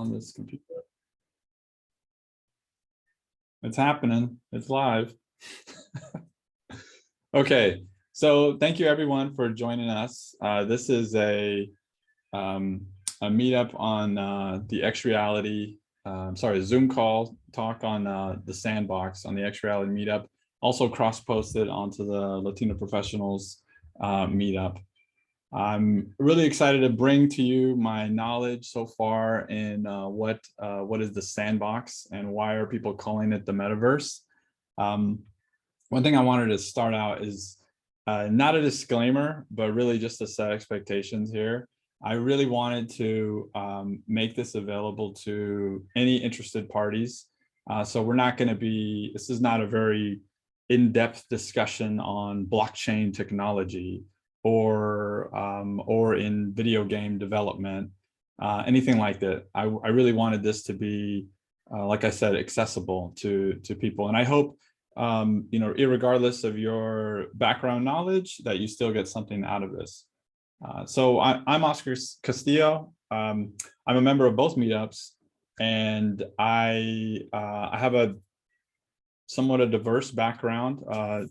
on this computer. It's happening. It's live. Okay, so thank you everyone for joining us. This is a meetup on the XReality, Zoom call talk on the Sandbox on the XReality meetup. Also cross-posted onto the Latino Professionals meetup. I'm really excited to bring to you my knowledge so far in what is the Sandbox and why are people calling it the Metaverse. One thing I wanted to start out is not a disclaimer, but really just to set expectations here. I really wanted to make this available to any interested parties. So we're not going to be, this is not a very in-depth discussion on blockchain technology or in video game development, anything like that. I really wanted this to be, like I said, accessible to people. And I hope, you know, irregardless of your background knowledge, that you still get something out of this. So I'm Oscar Castillo. I'm a member of both meetups, and I have a somewhat a diverse background.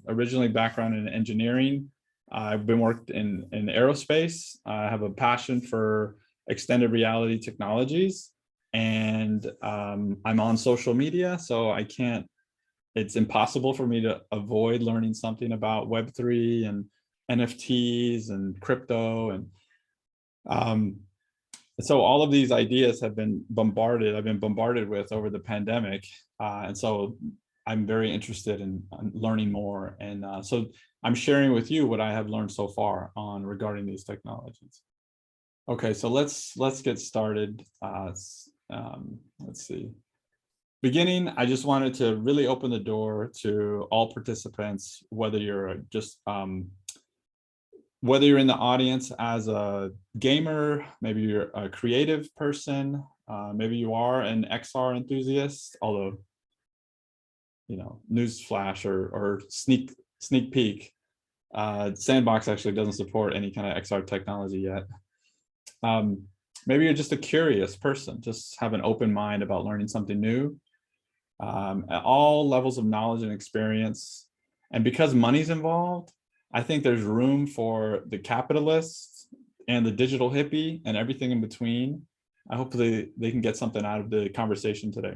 Originally background in engineering. I've been worked in aerospace. I have a passion for extended reality technologies, and I'm on social media, so I can't. It's impossible for me to avoid learning something about Web3 and NFTs and crypto, and so all of these ideas have been bombarded. I've been bombarded with over the pandemic, and so I'm very interested in learning more. And so I'm sharing with you what I have learned so far on regarding these technologies. Okay, so let's get started. Let's see. Beginning, I just wanted to really open the door to all participants, whether you're just whether you're in the audience as a gamer, maybe you're a creative person, maybe you are an XR enthusiast, although, you know, newsflash or sneak peek, Sandbox actually doesn't support any kind of XR technology yet. Maybe you're just a curious person, just have an open mind about learning something new. At all levels of knowledge and experience. And because money's involved, I think there's room for the capitalists and the digital hippie and everything in between. I hope they can get something out of the conversation today.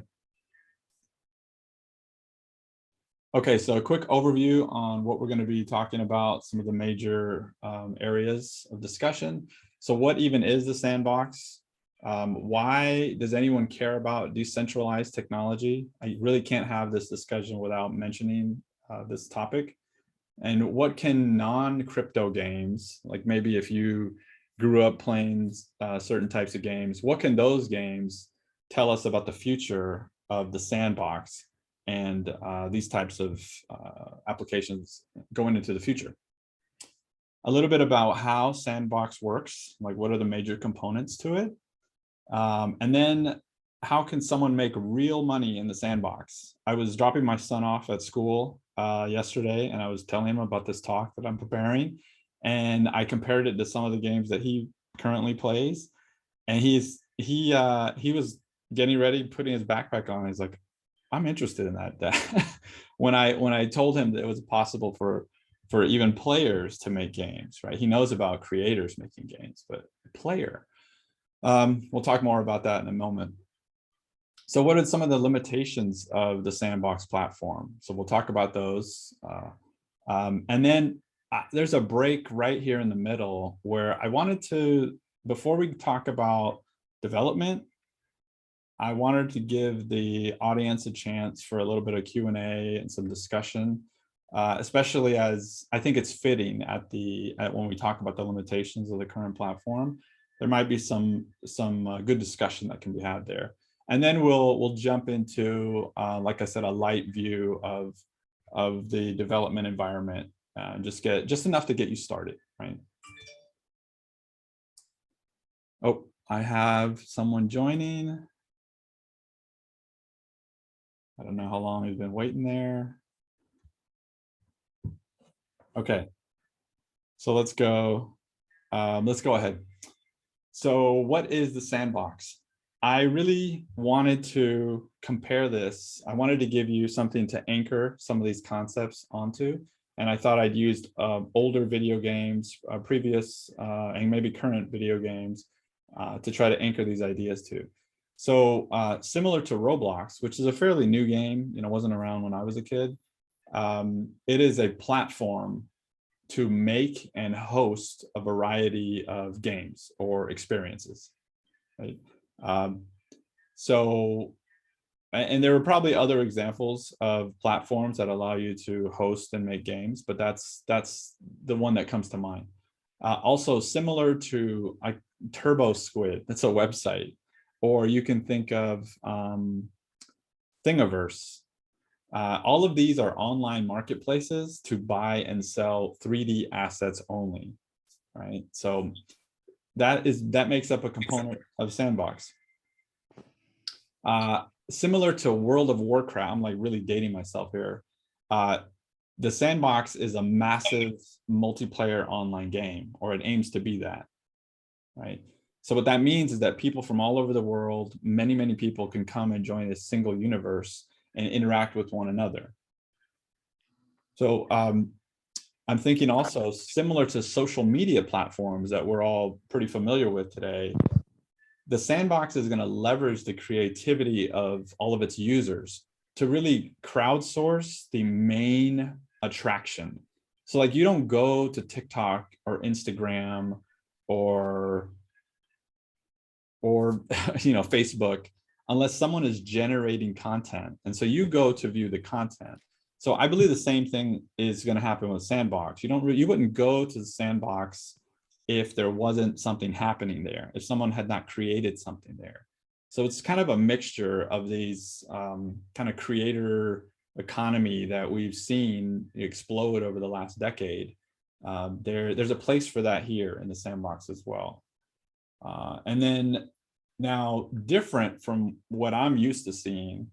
Okay, so a quick overview on what we're going to be talking about, some of the major areas of discussion. So what even is the Sandbox? Why does anyone care about decentralized technology? I really can't have this discussion without mentioning this topic. And what can non-crypto games, like maybe if you grew up playing certain types of games, what can those games tell us about the future of the Sandbox and these types of applications going into the future? A little bit about how Sandbox works, like what are the major components to it? And then how can someone make real money in the Sandbox? I was dropping my son off at school yesterday, and I was telling him about this talk that I'm preparing, and I compared it to some of the games that he currently plays, and he was getting ready, putting his backpack on. He's like, I'm interested in that. when I told him that it was possible for even players to make games, right? He knows about creators making games, but player. We'll talk more about that in a moment. So what are some of the limitations of the Sandbox platform? So we'll talk about those. And then there's a break right here in the middle where I wanted to, before we talk about development, I wanted to give the audience a chance for a little bit of Q&A and some discussion, especially as I think it's fitting at when we talk about the limitations of the current platform. There might be some good discussion that can be had there. And then we'll jump into, like I said, a light view of the development environment, just enough to get you started, right? Oh, I have someone joining. I don't know how long he's been waiting there. Okay, so let's go ahead. So what is the Sandbox? I really wanted to compare this. I wanted to give you something to anchor some of these concepts onto. And I thought I'd used older video games, previous and maybe current video games to try to anchor these ideas to. So similar to Roblox, which is a fairly new game, wasn't around when I was a kid. It is a platform to make and host a variety of games or experiences, right? So, and there are probably other examples of platforms that allow you to host and make games, but that's the one that comes to mind. Also similar to Turbo Squid, that's a website, or you can think of Thingiverse. All of these are online marketplaces to buy and sell 3D assets only, right? So that makes up a component of Sandbox. Similar to World of Warcraft, I'm like really dating myself here. The Sandbox is a massive multiplayer online game, or it aims to be that, right? So what that means is that people from all over the world, many people can come and join a single universe and interact with one another. So I'm thinking also similar to social media platforms that we're all pretty familiar with today, the Sandbox is going to leverage the creativity of all of its users to really crowdsource the main attraction. So like you don't go to TikTok or Instagram or Facebook unless someone is generating content. And so you go to view the content. So I believe the same thing is going to happen with Sandbox. You wouldn't go to the Sandbox if there wasn't something happening there, if someone had not created something there. So it's kind of a mixture of these kind of creator economy that we've seen explode over the last decade. There's a place for that here in the Sandbox as well. And then now, different from what I'm used to seeing,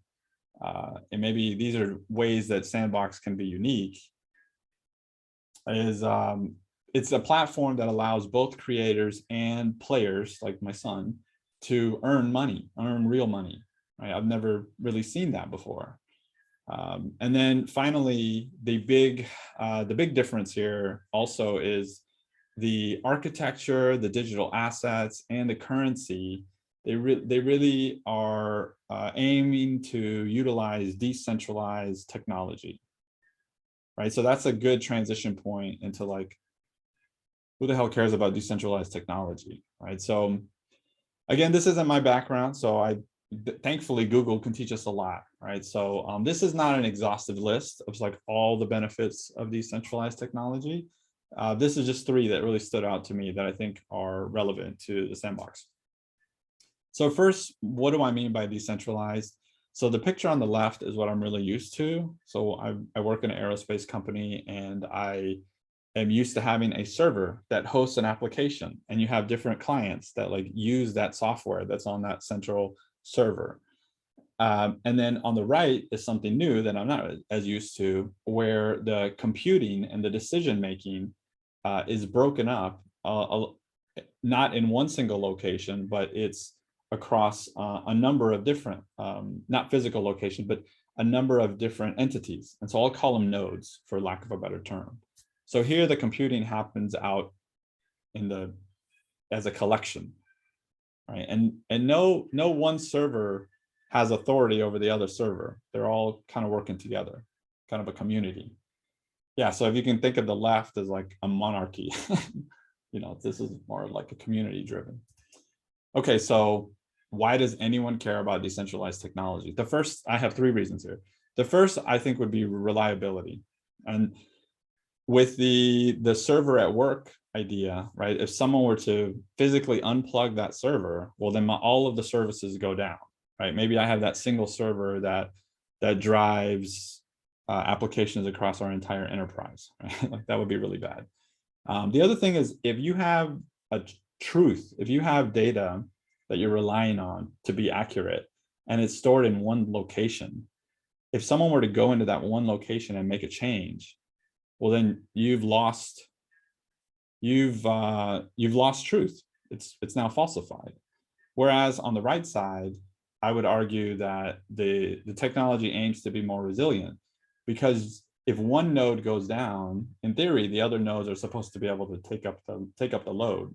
and maybe these are ways that Sandbox can be unique, is it's a platform that allows both creators and players, like my son, to earn real money. Right? I've never really seen that before. And then finally, the big difference here also is the architecture, the digital assets, and the currency. They really are aiming to utilize decentralized technology, right? So that's a good transition point into like, who the hell cares about decentralized technology, right? So again, this isn't my background, so thankfully Google can teach us a lot, right? So this is not an exhaustive list of like all the benefits of decentralized technology. This is just 3 that really stood out to me that I think are relevant to the Sandbox. So first, what do I mean by decentralized? So the picture on the left is what I'm really used to. So I work in an aerospace company, and I am used to having a server that hosts an application, and you have different clients that like use that software that's on that central server. And then on the right is something new that I'm not as used to, where the computing and the decision-making is broken up, not in one single location, but it's across a number of different, not physical location, but a number of different entities. And so I'll call them nodes, for lack of a better term. So here the computing happens out as a collection, right? And no one server has authority over the other server. They're all kind of working together, kind of a community. Yeah, so if you can think of the left as like a monarchy, this is more like a community driven. Okay, so why does anyone care about decentralized technology? I have 3 reasons here. The first, I think, would be reliability. And with the server at work idea, right? If someone were to physically unplug that server, well, then all of the services go down, right? Maybe I have that single server that drives applications across our entire enterprise, right? Like that would be really bad. The other thing is, if you have if you have data that you're relying on to be accurate, and it's stored in one location, if someone were to go into that one location and make a change, well, then you've lost truth. It's now falsified. Whereas on the right side, I would argue that the technology aims to be more resilient, because if one node goes down, in theory, the other nodes are supposed to be able to take up the load.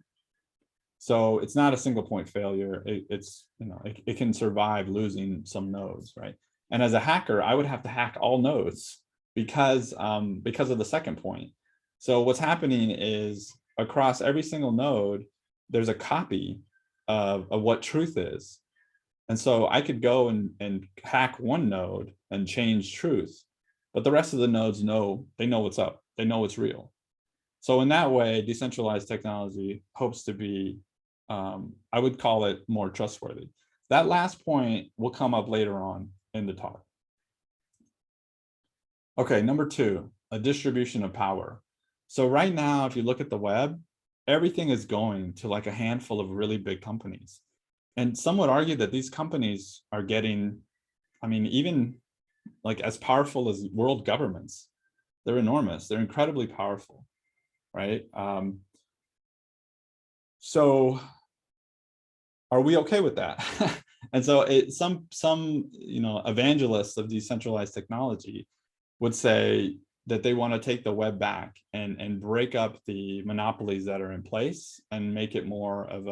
So it's not a single point failure. It can survive losing some nodes, right? And as a hacker, I would have to hack all nodes because of the second point. So what's happening is across every single node, there's a copy of what truth is. And so I could go and hack one node and change truth, but the rest of the nodes know what's up. They know what's real. So in that way, decentralized technology hopes to be, I would call it more trustworthy. That last point will come up later on in the talk. Okay, number 2, a distribution of power. So right now, if you look at the web, everything is going to like a handful of really big companies. And some would argue that these companies are getting, even like as powerful as world governments. They're enormous. They're incredibly powerful, right? So are we okay with that? And so some evangelists of decentralized technology would say that they want to take the web back and break up the monopolies that are in place and make it more of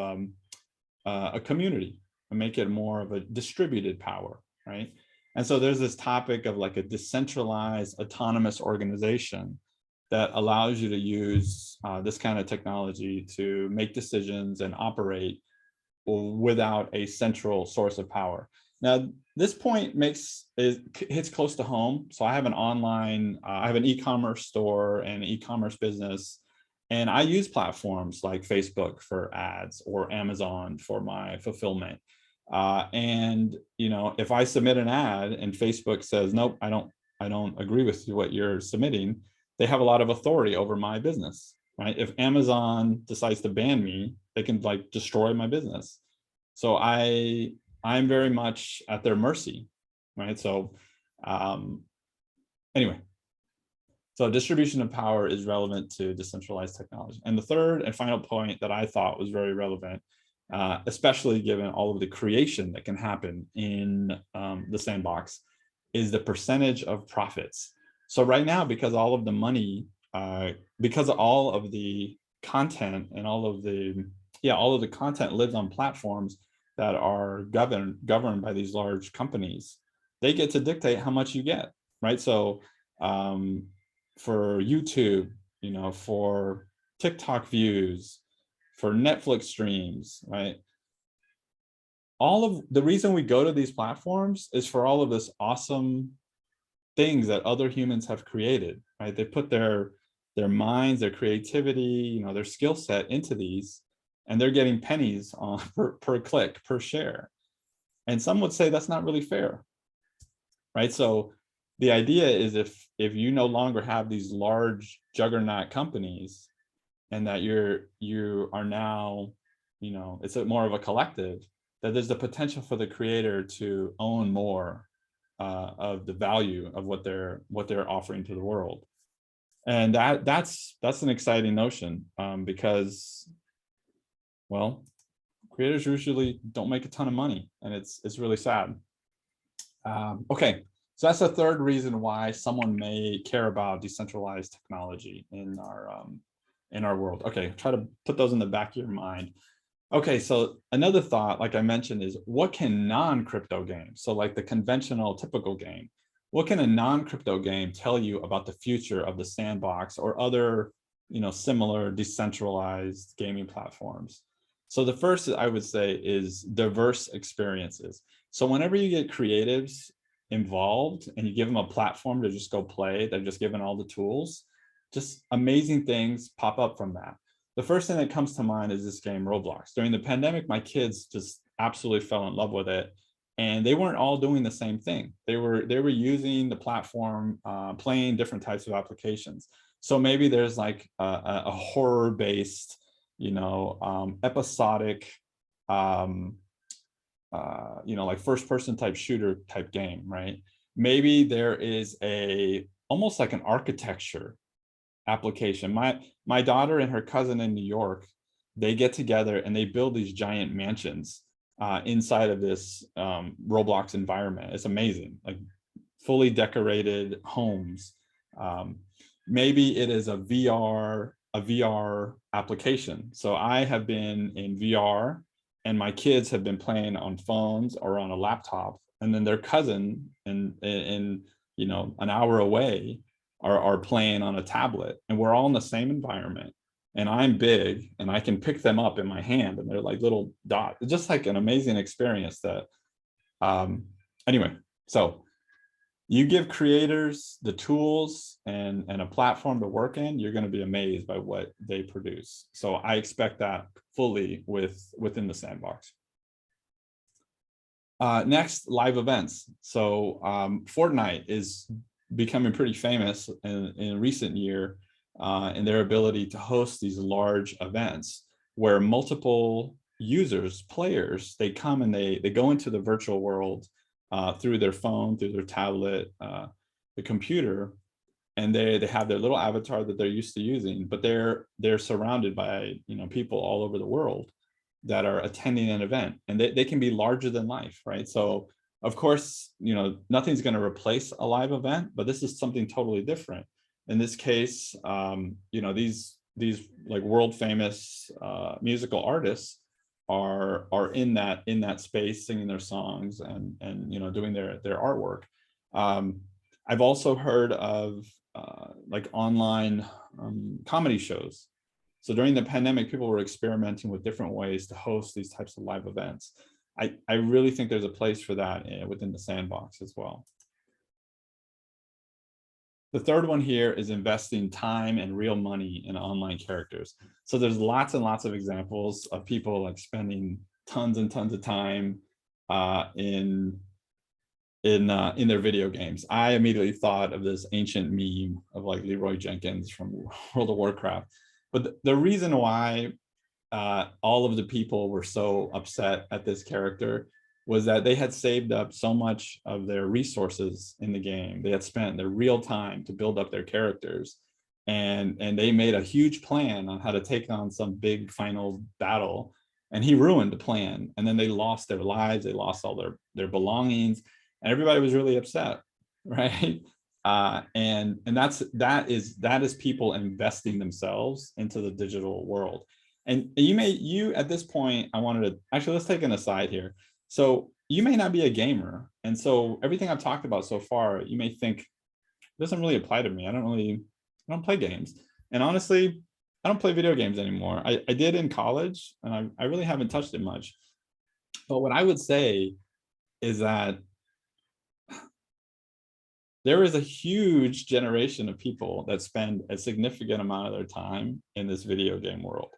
a community, and make it more of a distributed power, right? And so there's this topic of like a decentralized autonomous organization that allows you to use this kind of technology to make decisions and operate without a central source of power. Now, this point hits close to home. So I have I have an e-commerce store and an e-commerce business, and I use platforms like Facebook for ads or Amazon for my fulfillment. And if I submit an ad and Facebook says, nope, I don't agree with what you're submitting, they have a lot of authority over my business, right? If Amazon decides to ban me, they can like destroy my business. So I'm very much at their mercy, right? So anyway, so distribution of power is relevant to decentralized technology. And the third and final point that I thought was very relevant, especially given all of the creation that can happen in the sandbox, is the percentage of profits. So right now, because all of the money, because all of the content and all of the content lives on platforms that are governed by these large companies, they get to dictate how much you get, right? So for YouTube, for TikTok views, for Netflix streams, right? All of the reason we go to these platforms is for all of this awesome things that other humans have created, right? They put their minds, their creativity, their skill set into these, and they're getting pennies on per click, per share. And some would say that's not really fair, right? So the idea is if you no longer have these large juggernaut companies, and that you are now, it's more of a collective, that there's the potential for the creator to own more of the value of what they're offering to the world. And that's an exciting notion, because, well, creators usually don't make a ton of money, and it's really sad. Okay, so that's the third reason why someone may care about decentralized technology in our world. Okay, try to put those in the back of your mind. Okay, so another thought, like I mentioned, is what can non-crypto games, so like the conventional typical game, what can a non-crypto game tell you about the future of the sandbox or other, similar decentralized gaming platforms? So the first, I would say, is diverse experiences. So whenever you get creatives involved and you give them a platform to just go play, they're just given all the tools, just amazing things pop up from that. The first thing that comes to mind is this game Roblox. During the pandemic, my kids just absolutely fell in love with it, and they weren't all doing the same thing. They were using the platform, playing different types of applications. So maybe there's like a horror-based, episodic, like first-person type shooter type game, right? Maybe there is almost like an architecture application. My daughter and her cousin in New York, they get together and they build these giant mansions inside of this Roblox environment. It's amazing, like fully decorated homes. Maybe it is a VR application. So I have been in VR and my kids have been playing on phones or on a laptop, and then their cousin in you know, an hour away are playing on a tablet, and we're all in the same environment. And I'm big and I can pick them up in my hand and they're like little dots. It's just like an amazing experience that, anyway, so you give creators the tools and a platform to work in, you're going to be amazed by what they produce. So I expect that fully within the sandbox. Next, live events. So Fortnite is becoming pretty famous in recent year in their ability to host these large events where multiple users, players, they come and they go into the virtual world through their phone, through their tablet, the computer, and they have their little avatar that they're used to using, but they're surrounded by, you know, people all over the world that are attending an event, and they can be larger than life, right? So of course, you know, nothing's going to replace a live event, but this is something totally different. In this case, you know, these like world famous musical artists are in that space, singing their songs and you know, doing their artwork. I've also heard of like online comedy shows. So during the pandemic, people were experimenting with different ways to host these types of live events. I really think there's a place for that within the sandbox as well. The third one here is investing time and real money in online characters. So there's lots and lots of examples of people like spending tons and tons of time in their video games. I immediately thought of this ancient meme of like Leroy Jenkins from World of Warcraft. But the reason why all of the people were so upset at this character was that they had saved up so much of their resources in the game. They had spent their real time to build up their characters, and they made a huge plan on how to take on some big final battle, and he ruined the plan. And then they lost their lives, they lost all their belongings, and everybody was really upset, right? And that is people investing themselves into the digital world. And you at this point, I wanted to actually, let's take an aside here. So you may not be a gamer, and so everything I've talked about so far, you may think doesn't really apply to me. I don't play games, and honestly, I don't play video games anymore. I did in college, and I really haven't touched it much. But what I would say is that there is a huge generation of people that spend a significant amount of their time in this video game world.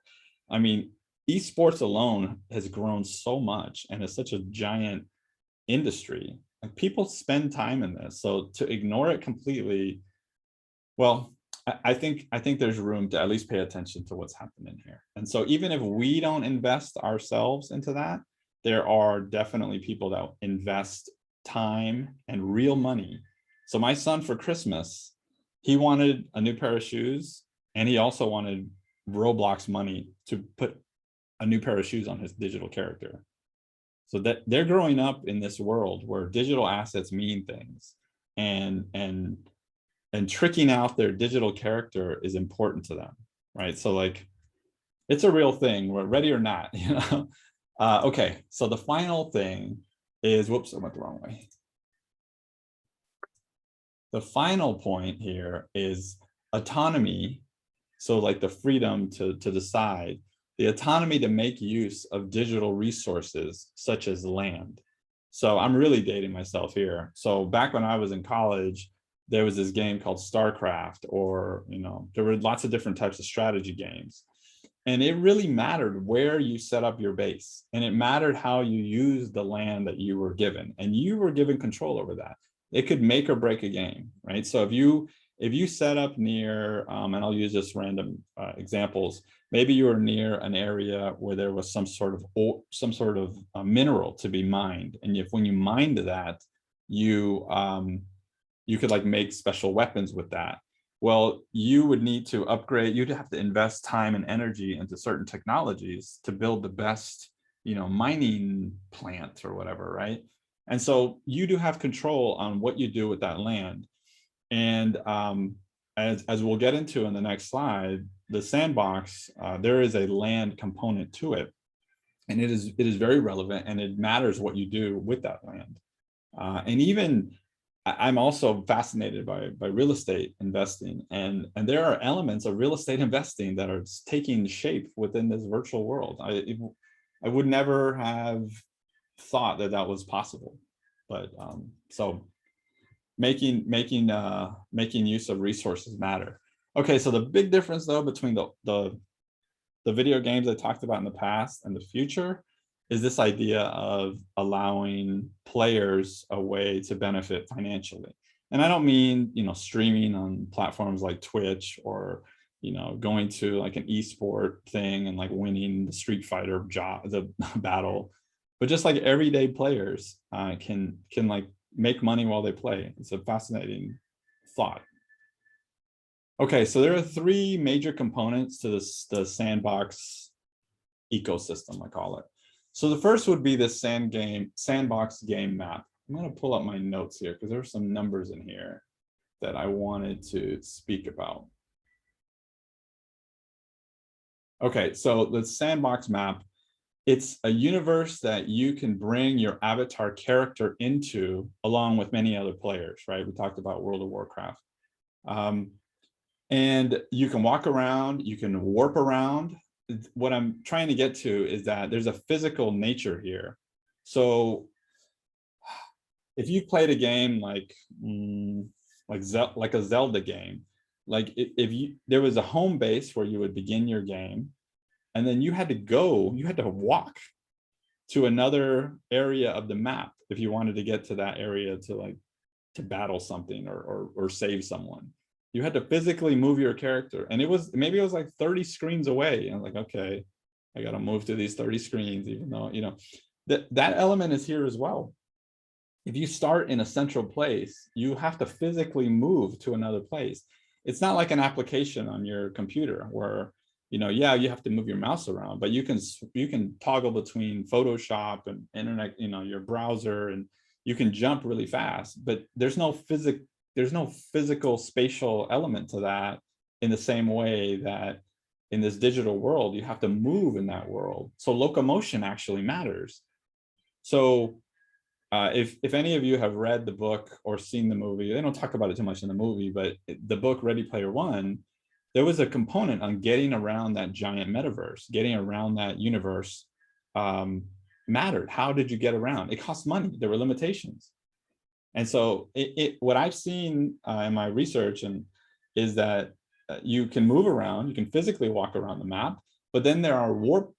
I mean, esports alone has grown so much and is such a giant industry. Like, people spend time in this. So to ignore it completely, well, I think there's room to at least pay attention to what's happening here. And so even if we don't invest ourselves into that, there are definitely people that invest time and real money. So my son, for Christmas, he wanted a new pair of shoes, and he also wanted Roblox money to put a new pair of shoes on his digital character. So that they're growing up in this world where digital assets mean things, and tricking out their digital character is important to them, right? So like, it's a real thing, we're ready or not, you know? Okay, so the final thing is, whoops, I went the wrong way. The final point here is autonomy. So like the freedom to decide, the autonomy to make use of digital resources such as land. So I'm really dating myself here. So back when I was in college, there was this game called StarCraft, or, you know, there were lots of different types of strategy games. And it really mattered where you set up your base, and it mattered how you used the land that you were given, and you were given control over that. It could make or break a game, right? So if you set up near, and I'll use just random examples, maybe you were near an area where there was some sort of mineral to be mined, and if when you mined that, you could like make special weapons with that. Well, you would need to upgrade, you'd have to invest time and energy into certain technologies to build the best mining plant or whatever, right? And so you do have control on what you do with that land. And as we'll get into in the next slide, the sandbox, there is a land component to it. And it is very relevant, and it matters what you do with that land. And even I'm also fascinated by real estate investing, and there are elements of real estate investing that are taking shape within this virtual world. I would never have thought that that was possible, but so making use of resources matter. Okay, so the big difference though between the video games I talked about in the past and the future is this idea of allowing players a way to benefit financially. And I don't mean, streaming on platforms like Twitch, or, going to like an esport thing and like winning the Street Fighter the battle, but just like everyday players can like make money while they play. It's a fascinating thought. Okay, so there are three major components to the sandbox ecosystem, I call it. So the first would be the sandbox game map. I'm going to pull up my notes here because there are some numbers in here that I wanted to speak about. Okay, so the sandbox map, it's a universe that you can bring your avatar character into along with many other players, right? We talked about World of Warcraft. And you can walk around, you can warp around. What I'm trying to get to is that there's a physical nature here. So if you played a game like a Zelda game, like if there was a home base where you would begin your game, and then you had to walk to another area of the map if you wanted to get to that area to battle something or save someone. You had to physically move your character, and maybe it was like 30 screens away. And I'm like, okay, I got to move to these 30 screens, even though, that element is here as well. If you start in a central place, you have to physically move to another place. It's not like an application on your computer where, yeah, you have to move your mouse around, but you can toggle between Photoshop and internet, your browser, and you can jump really fast, but there's no physical spatial element to that in the same way that in this digital world, you have to move in that world. So locomotion actually matters. So if any of you have read the book or seen the movie, they don't talk about it too much in the movie, but the book Ready Player One, there was a component on getting around that giant metaverse, getting around that universe mattered. How did you get around? It cost money. There were limitations. And so what I've seen in my research is that you can move around, you can physically walk around the map, but then there are warp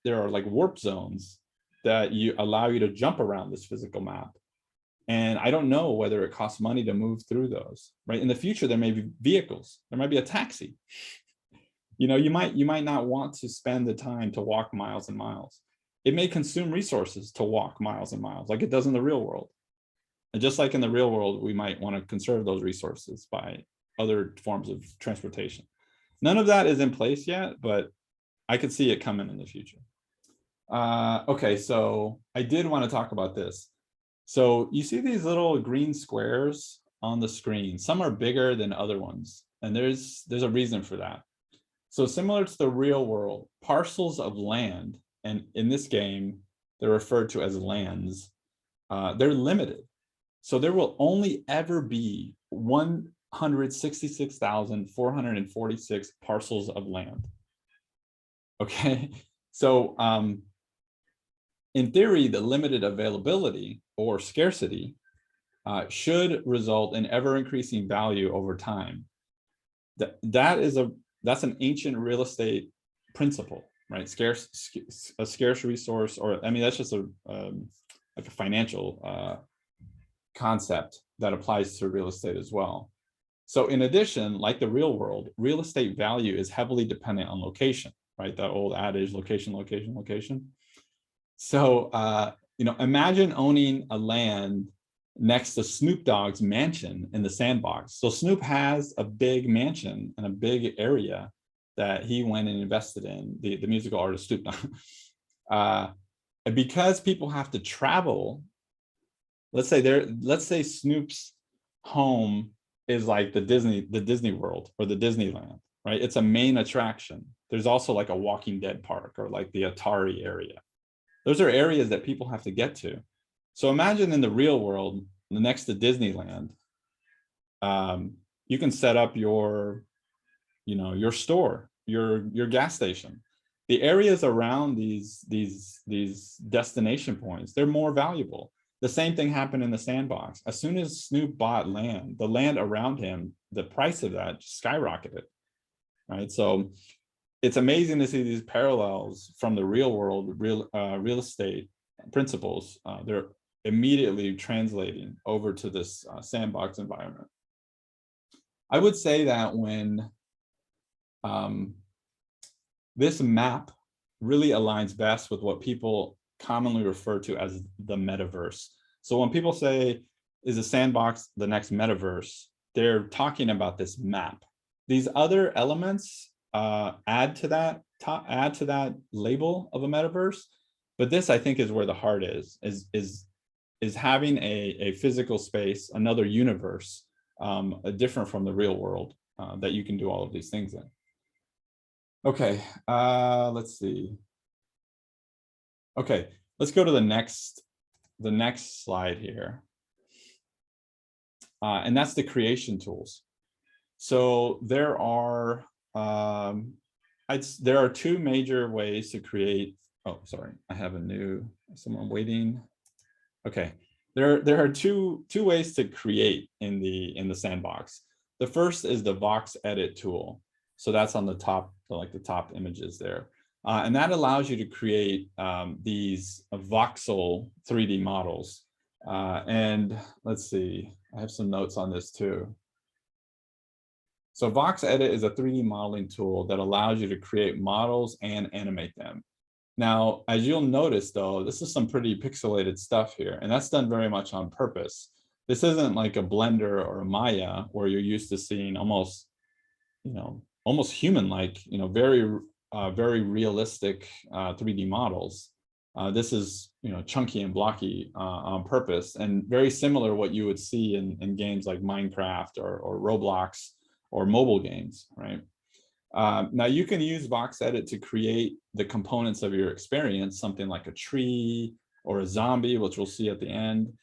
zones that allow you to jump around this physical map. And I don't know whether it costs money to move through those, right? In the future, there may be vehicles, there might be a taxi. You might not want to spend the time to walk miles and miles. It may consume resources to walk miles and miles, like it does in the real world. And just like in the real world, we might want to conserve those resources by other forms of transportation. None of that is in place yet, but I could see it coming in the future. Okay, so I did want to talk about this. So you see these little green squares on the screen. Some are bigger than other ones, and there's a reason for that. So similar to the real world, parcels of land, and in this game, they're referred to as lands, they're limited. So there will only ever be 166,446 parcels of land. Okay, so in theory, the limited availability or scarcity should result in ever-increasing value over time. That's an ancient real estate principle, right? A scarce resource, or I mean, that's just like a financial concept that applies to real estate as well. So in addition, like the real world, real estate value is heavily dependent on location, right? That old adage, location, location, location. So, imagine owning a land next to Snoop Dogg's mansion in the sandbox. So Snoop has a big mansion and a big area that he went and invested in, the musical artist Snoop Dogg. And because people have to travel, let's say Snoop's home is like the Disney World or the Disneyland, right? It's a main attraction. There's also like a Walking Dead park or like the Atari area. Those are areas that people have to get to. So imagine in the real world, next to Disneyland, you can set up your store, your gas station. The areas around these destination points, they're more valuable. The same thing happened in the Sandbox. As soon as Snoop bought land, the land around him, the price of that skyrocketed, right? So it's amazing to see these parallels from the real world, real estate principles. They're immediately translating over to this Sandbox environment. I would say that when this map really aligns best with what people commonly refer to as the metaverse. So when people say, is a Sandbox the next metaverse, they're talking about this map. These other elements add to that label of a metaverse, but this, I think, is where the heart is having a physical space, another universe, different from the real world, that you can do all of these things in. Okay, let's see. Okay, let's go to the next slide here. And that's the creation tools. So there are two major ways to create. Oh, sorry, I have someone waiting. Okay, there are two ways to create in the Sandbox. The first is the Vox Edit tool. So that's on the top, like the top images there. And that allows you to create these voxel 3D models. And let's see, I have some notes on this too. So Vox Edit is a 3D modeling tool that allows you to create models and animate them. Now, as you'll notice though, this is some pretty pixelated stuff here, and that's done very much on purpose. This isn't like a Blender or a Maya where you're used to seeing almost human-like, very realistic 3D models. This is, chunky and blocky on purpose, and very similar to what you would see in games like Minecraft or Roblox or mobile games, right? Now you can use Vox Edit to create the components of your experience, something like a tree or a zombie, which we'll see at the end.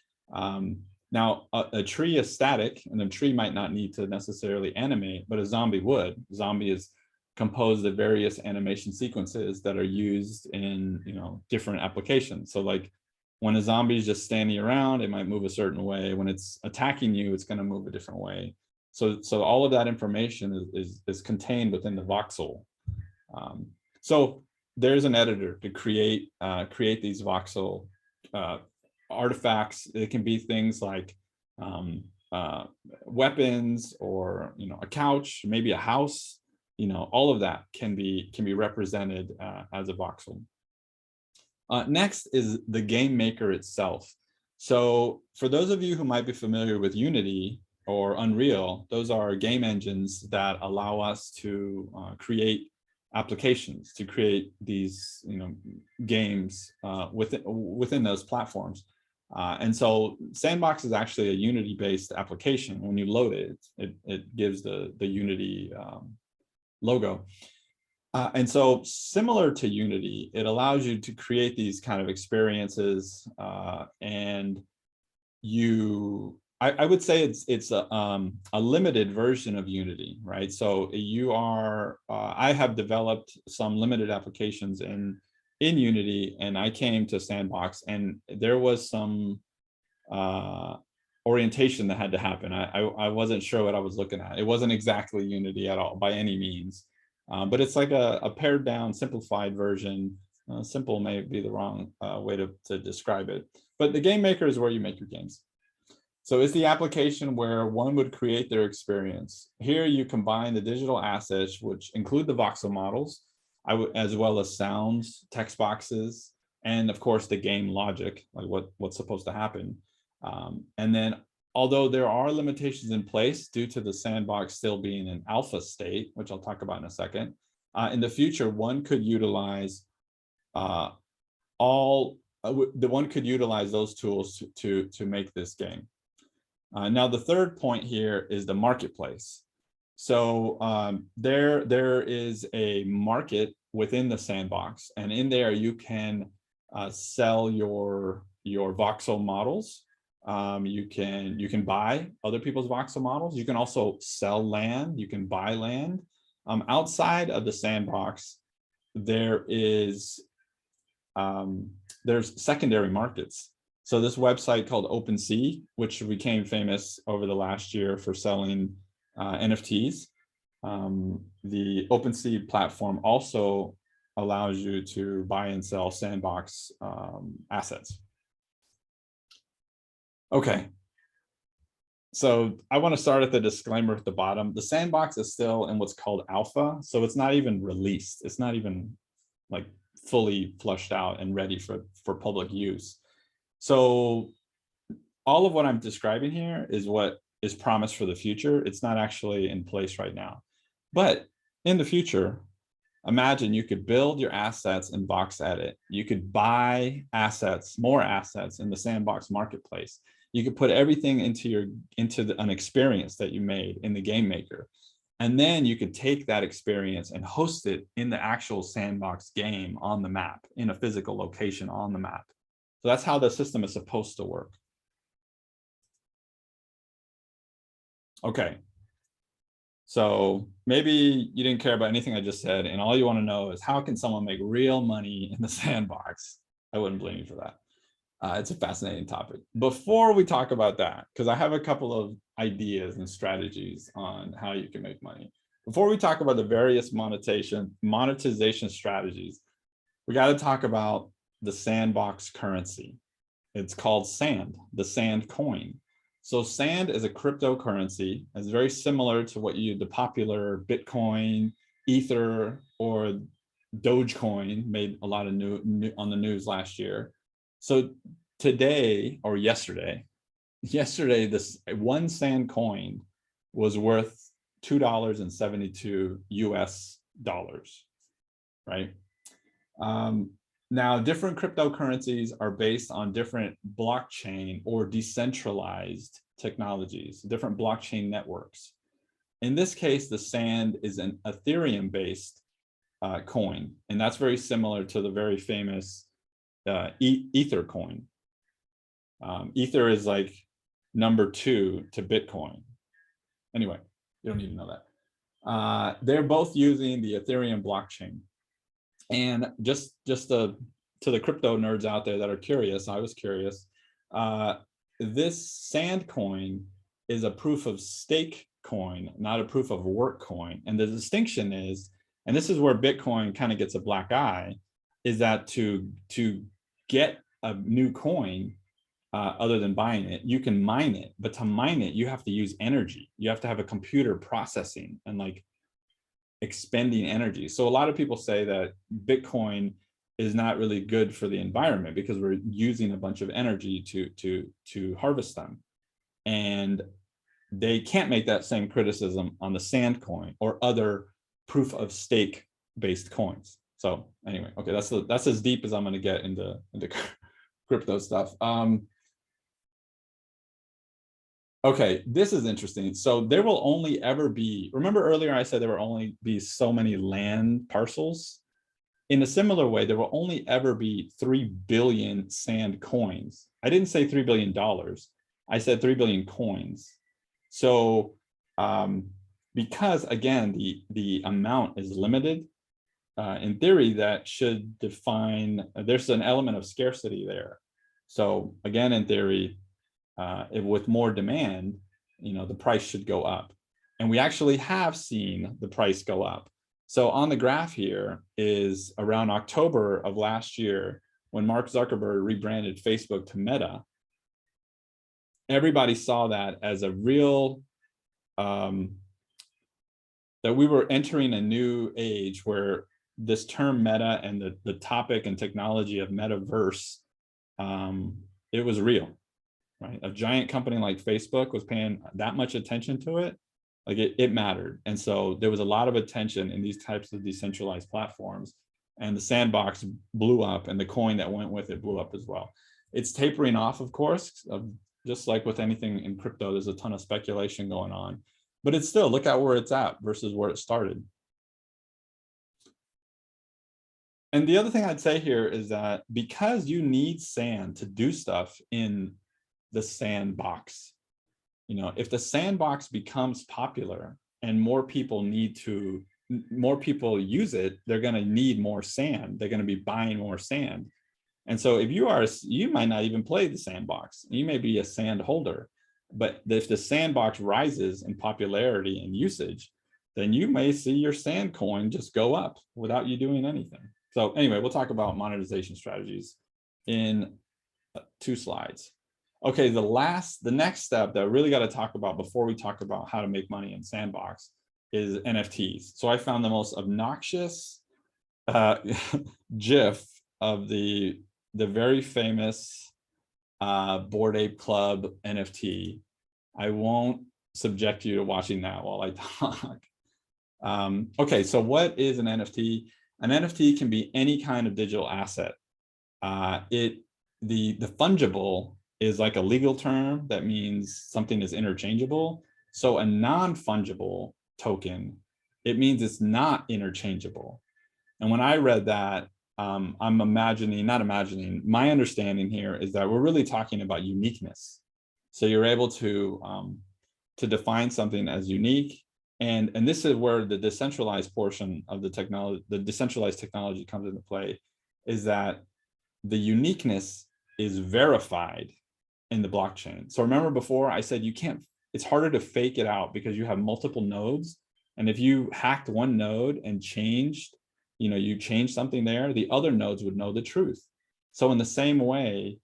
Now, a tree is static, and a tree might not need to necessarily animate, but a zombie would. Zombie is composed of various animation sequences that are used in different applications. So like when a zombie is just standing around, it might move a certain way. When it's attacking you, it's going to move a different way. So all of that information is contained within the voxel. So there's an editor to create these voxel artifacts. It can be things like weapons, or a couch, maybe a house. All of that can be represented as a voxel. Next is the game maker itself. So for those of you who might be familiar with Unity or Unreal, those are game engines that allow us to create applications, to create these games within those platforms. And so Sandbox is actually a Unity-based application. When you load it, it gives the Unity logo. And so similar to Unity, it allows you to create these kind of experiences, and I would say it's a limited version of Unity, right? So I have developed some limited applications in Unity, and I came to Sandbox, and there was some orientation that had to happen. I wasn't sure what I was looking at. It wasn't exactly Unity at all by any means, but it's like a pared down, simplified version. Simple may be the wrong way to describe it, but the game maker is where you make your games. So it's the application where one would create their experience. Here you combine the digital assets, which include the voxel models, as well as sounds, text boxes, and of course the game logic, like what's supposed to happen. And then, although there are limitations in place due to the Sandbox still being in alpha state, which I'll talk about in a second, in the future, one could utilize all the one could utilize those tools to make this game. Now, the third point here is the marketplace. So there is a market within the sandbox, and in there you can sell your voxel models. You can buy other people's voxel models. You can also sell land. You can buy land. Outside of the sandbox, there's secondary markets. So this website called OpenSea, which became famous over the last year for selling NFTs, the OpenSea platform also allows you to buy and sell sandbox assets. Okay, so I want to start at the disclaimer at the bottom. The sandbox is still in what's called alpha, so it's not even released. It's not even like fully flushed out and ready for public use. So all of what I'm describing here is what is promised for the future. It's not actually in place right now. But in the future, imagine you could build your assets in VoxEdit. You could buy assets, more assets in the Sandbox Marketplace. You could put everything into an experience that you made in the game maker. And then you could take that experience and host it in the actual sandbox game on the map, in a physical location on the map. So that's how the system is supposed to work. Okay. So maybe you didn't care about anything I just said, and all you want to know is how can someone make real money in the sandbox? I wouldn't blame you for that. It's a fascinating topic. Before we talk about that, because I have a couple of ideas and strategies on how you can make money. Before we talk about the various monetization strategies, we got to talk about the Sandbox Currency. It's called Sand, the Sand coin. So Sand is a cryptocurrency. It's very similar to the popular Bitcoin, Ether, or Dogecoin made a lot of new on the news last year. So today or yesterday, this one Sand coin was worth $2.72 US, right? Now, different cryptocurrencies are based on different blockchain or decentralized technologies, different blockchain networks. In this case, the Sand is an Ethereum-based coin, and that's very similar to the very famous Ether coin. Ether is like number 2 to Bitcoin. Anyway, you don't need to know that. They're both using the Ethereum blockchain. And just to the crypto nerds out there that are curious, I was curious, this Sand coin is a proof of stake coin, not a proof of work coin. And the distinction is, and this is where Bitcoin kind of gets a black eye, is that to get a new coin, other than buying it, you can mine it, but to mine it, you have to use energy. You have to have a computer processing and like expending energy. So a lot of people say that Bitcoin is not really good for the environment because we're using a bunch of energy to harvest them. And they can't make that same criticism on the Sand coin or other proof of stake based coins. So anyway, okay, that's as deep as I'm going to get into crypto stuff. Okay, this is interesting. So there will only ever be, remember earlier I said there will only be so many land parcels? In a similar way, there will only ever be 3 billion Sand coins. I didn't say $3 billion. I said 3 billion coins. So because again, the amount is limited, in theory, that should define, there's an element of scarcity there. So again, in theory, with more demand, the price should go up. And we actually have seen the price go up. So on the graph here is around October of last year, when Mark Zuckerberg rebranded Facebook to Meta, everybody saw that as a real, that we were entering a new age where this term meta and the topic and technology of metaverse, it was real. Right, a giant company like Facebook was paying that much attention to it, like it mattered. And so there was a lot of attention in these types of decentralized platforms and the sandbox blew up, and the coin that went with it blew up as well. It's tapering off, of course, just like with anything in crypto, there's a ton of speculation going on, but it's still, look at where it's at versus where it started. And the other thing I'd say here is that because you need sand to do stuff in the sandbox, if the sandbox becomes popular and more people use it, they're going to need more sand. They're going to be buying more sand. And so if you might not even play the sandbox. You may be a sand holder, but if the sandbox rises in popularity and usage, then you may see your sand coin just go up without you doing anything. So anyway, we'll talk about monetization strategies in 2 slides. Okay, the next step that I really got to talk about before we talk about how to make money in Sandbox is NFTs. So I found the most obnoxious GIF of the very famous Bored Ape Club NFT. I won't subject you to watching that while I talk. Okay, so what is an NFT? An NFT can be any kind of digital asset. The fungible is like a legal term that means something is interchangeable. So a non-fungible token, it means it's not interchangeable. And when I read that, I'm my understanding here is that we're really talking about uniqueness. So you're able to define something as unique. And this is where the decentralized portion of the decentralized technology comes into play, is that the uniqueness is verified in the blockchain. So remember before I said it's harder to fake it out because you have multiple nodes. And if you hacked one node and you changed something there, the other nodes would know the truth. So in the same way,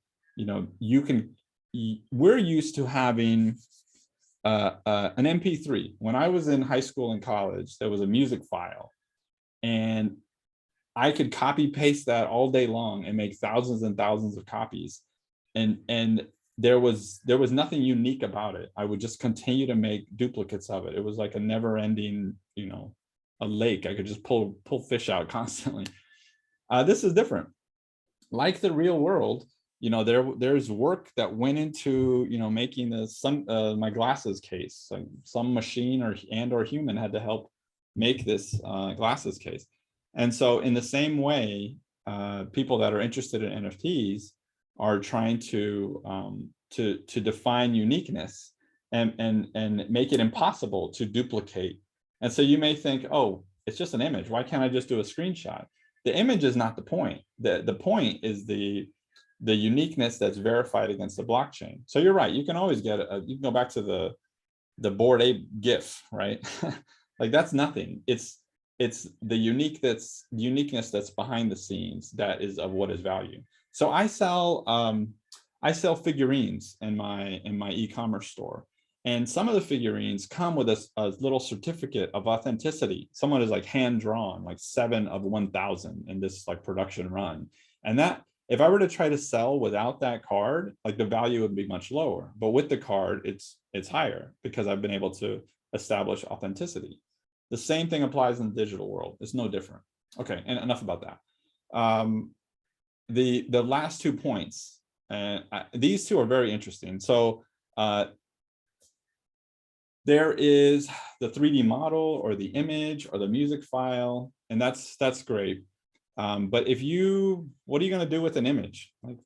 we're used to having an MP3. When I was in high school and college, there was a music file, and I could copy paste that all day long and make thousands and thousands of copies. And there was nothing unique about it. I would just continue to make duplicates of it. It was like a never ending, a lake. I could just pull fish out constantly. This is different. Like the real world, there's work that went into, making my glasses case. Like some machine or human had to help make this glasses case. And so in the same way, people that are interested in NFTs are trying to define uniqueness and make it impossible to duplicate. And so you may think, oh, it's just an image. Why can't I just do a screenshot? The image is not the point. The point is the uniqueness that's verified against the blockchain. So you're right. You can always you can go back to the Bored Ape GIF, right? Like that's nothing. It's the uniqueness that's behind the scenes that is of what is value. So I sell figurines in my e-commerce store, and some of the figurines come with a little certificate of authenticity. Someone is like hand drawn, like 7 of 1,000 in this like production run, and that if I were to try to sell without that card, like the value would be much lower. But with the card, it's higher because I've been able to establish authenticity. The same thing applies in the digital world. It's no different. Okay, and enough about that. The last 2 points, these two are very interesting. So there is the 3D model or the image or the music file, and that's great. But what are you going to do with an image? Like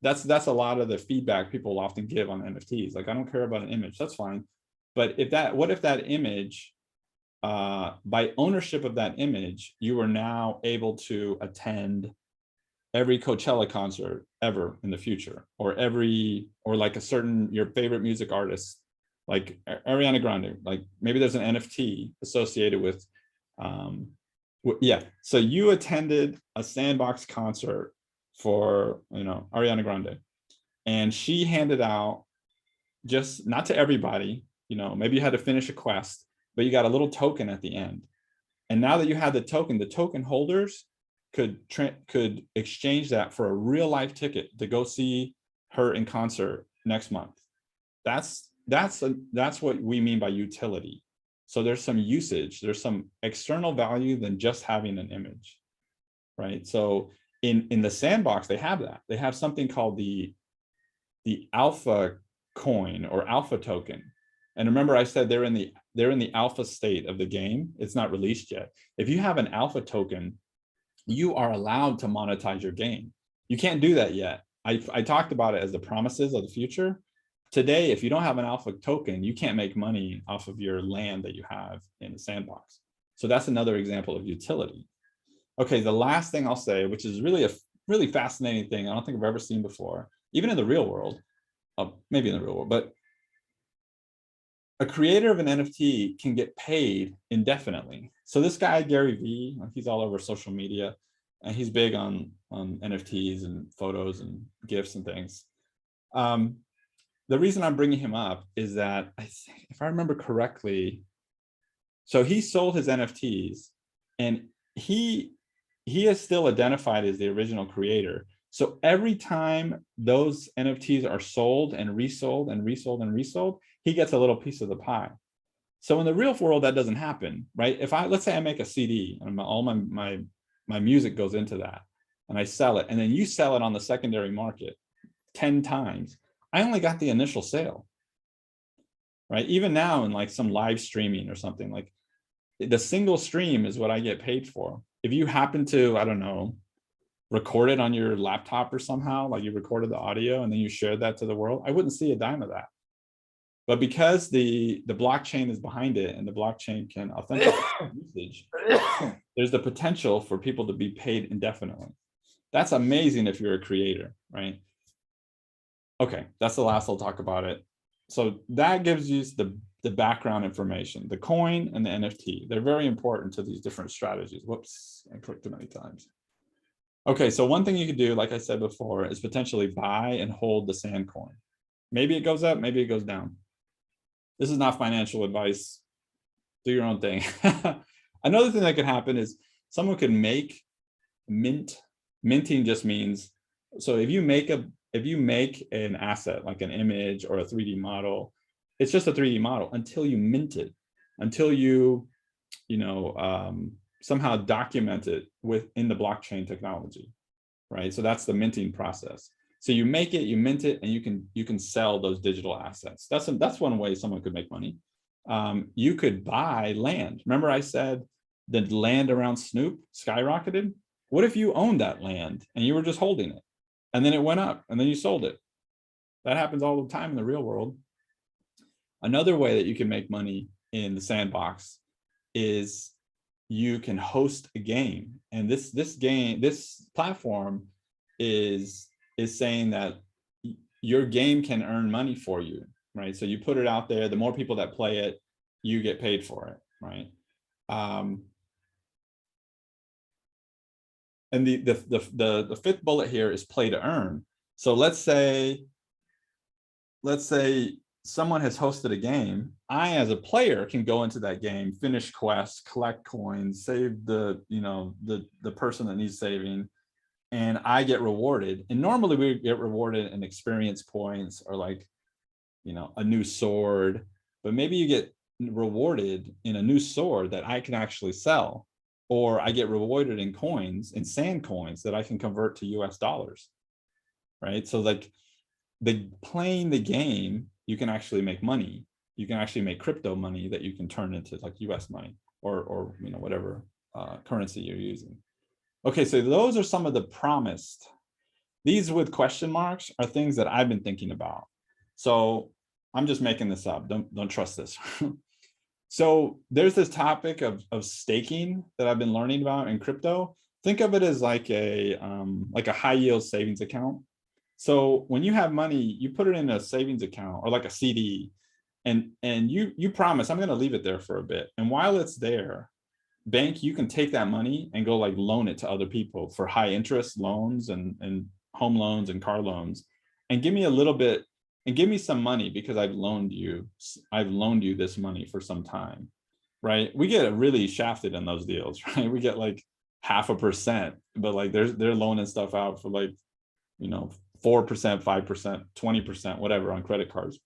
that's a lot of the feedback people often give on NFTs. Like, I don't care about an image, that's fine. But what if that image, by ownership of that image, you are now able to attend every Coachella concert ever in the future, or like your favorite music artist, like Ariana Grande, like maybe there's an NFT associated with, yeah. So you attended a Sandbox concert for, Ariana Grande, and she handed out, just not to everybody, maybe you had to finish a quest, but you got a little token at the end. And now that you had the token holders could exchange that for a real life ticket to go see her in concert next month. That's what we mean by utility. So there's some usage, there's some external value than just having an image. right? So in the sandbox, they have that. They have something called the alpha coin or alpha token. And remember, I said they're in the alpha state of the game. It's not released yet. If you have an alpha token, you are allowed to monetize your game. You can't do that yet. I talked about it as the promises of the future. Today, if you don't have an alpha token, you can't make money off of your land that you have in the sandbox. So that's another example of utility. Okay, the last thing I'll say, which is really a really fascinating thing I don't think I've ever seen before, even in the real world, maybe in the real world, but a creator of an NFT can get paid indefinitely. So this guy, Gary Vee, he's all over social media, and he's big on NFTs and photos and GIFs and things. The reason I'm bringing him up is that if I remember correctly, so he sold his NFTs, and he is still identified as the original creator. So every time those NFTs are sold and resold and resold and resold, he gets a little piece of the pie. So in the real world, that doesn't happen, right? If let's say I make a CD and all my music goes into that, and I sell it, and then you sell it on the secondary market 10 times, I only got the initial sale, right? Even now in like some live streaming or something, like the single stream is what I get paid for. If you happen to, I don't know, record it on your laptop or somehow, like you recorded the audio and then you shared that to the world, I wouldn't see a dime of that. But because the blockchain is behind it and the blockchain can authenticate usage, there's the potential for people to be paid indefinitely. That's amazing if you're a creator, right? Okay, that's the last I'll talk about it. So that gives you the background information, the coin and the NFT. They're very important to these different strategies. Whoops, I clicked too many times. Okay, so one thing you could do, like I said before, is potentially buy and hold the sand coin. Maybe it goes up, maybe it goes down. This is not financial advice. Do your own thing. Another thing that could happen is someone could make mint. Minting just means, so if you make an asset like an image or a 3D model, it's just a 3D model until you mint it, until you somehow document it within the blockchain technology, right? So that's the minting process. So you make it, you mint it, and you can sell those digital assets. That's one way someone could make money. You could buy land. Remember I said the land around Snoop skyrocketed? What if you owned that land and you were just holding it, and then it went up and then you sold it? That happens all the time in the real world. Another way that you can make money in the sandbox is you can host a game. And this platform is saying that your game can earn money for you, right? So you put it out there, the more people that play it, you get paid for it, right? And the fifth bullet here is play to earn. So let's say someone has hosted a game. I, as a player, can go into that game, finish quests, collect coins, save the person that needs saving, and I get rewarded. And normally we get rewarded in experience points or like, a new sword, but maybe you get rewarded in a new sword that I can actually sell, or I get rewarded in coins, in sand coins that I can convert to US dollars, right? So like playing the game, you can actually make money. You can actually make crypto money that you can turn into like US money or whatever currency you're using. Okay, so those are some of the promised. These with question marks are things that I've been thinking about. So I'm just making this up. Don't trust this. So there's this topic of staking that I've been learning about in crypto. Think of it as like a high yield savings account. So when you have money, you put it in a savings account or like a CD, and you promise I'm going to leave it there for a bit. And while it's there, bank, you can take that money and go like loan it to other people for high interest loans and home loans and car loans, and give me a little bit and give me some money because I've loaned you this money for some time, right? We get really shafted in those deals, right? We get like 0.5%, but like they're loaning stuff out for like 4%, 5%, 20%, whatever on credit cards.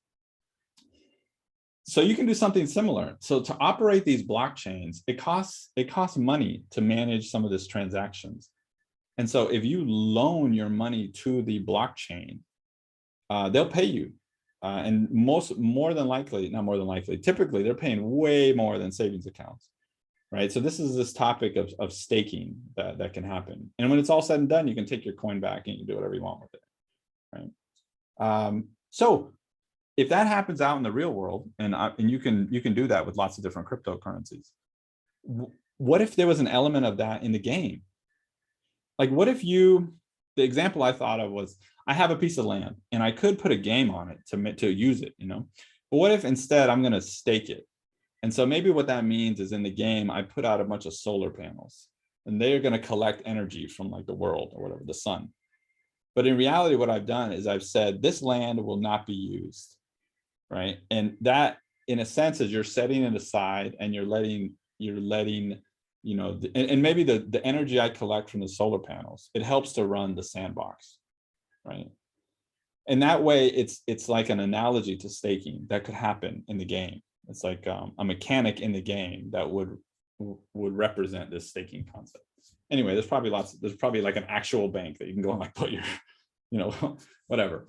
So you can do something similar. So to operate these blockchains, it costs money to manage some of these transactions. And so if you loan your money to the blockchain, they'll pay you. And more than likely, not more than likely, typically they're paying way more than savings accounts, right? So this is this topic of staking that can happen. And when it's all said and done, you can take your coin back and you can do whatever you want with it, right? So if that happens out in the real world, and you can do that with lots of different cryptocurrencies, what if there was an element of that in the game? Like, what if the example I thought of was, I have a piece of land and I could put a game on it to use it, but what if instead I'm going to stake it? And so maybe what that means is in the game, I put out a bunch of solar panels and they're going to collect energy from like the world or whatever, the sun. But in reality, what I've done is I've said this land will not be used, right? And that, in a sense, is you're setting it aside and you're letting and maybe the energy I collect from the solar panels, it helps to run the sandbox, right? And that way, it's like an analogy to staking that could happen in the game. It's like a mechanic in the game that would represent this staking concept. Anyway, there's probably like an actual bank that you can go and like put your, whatever.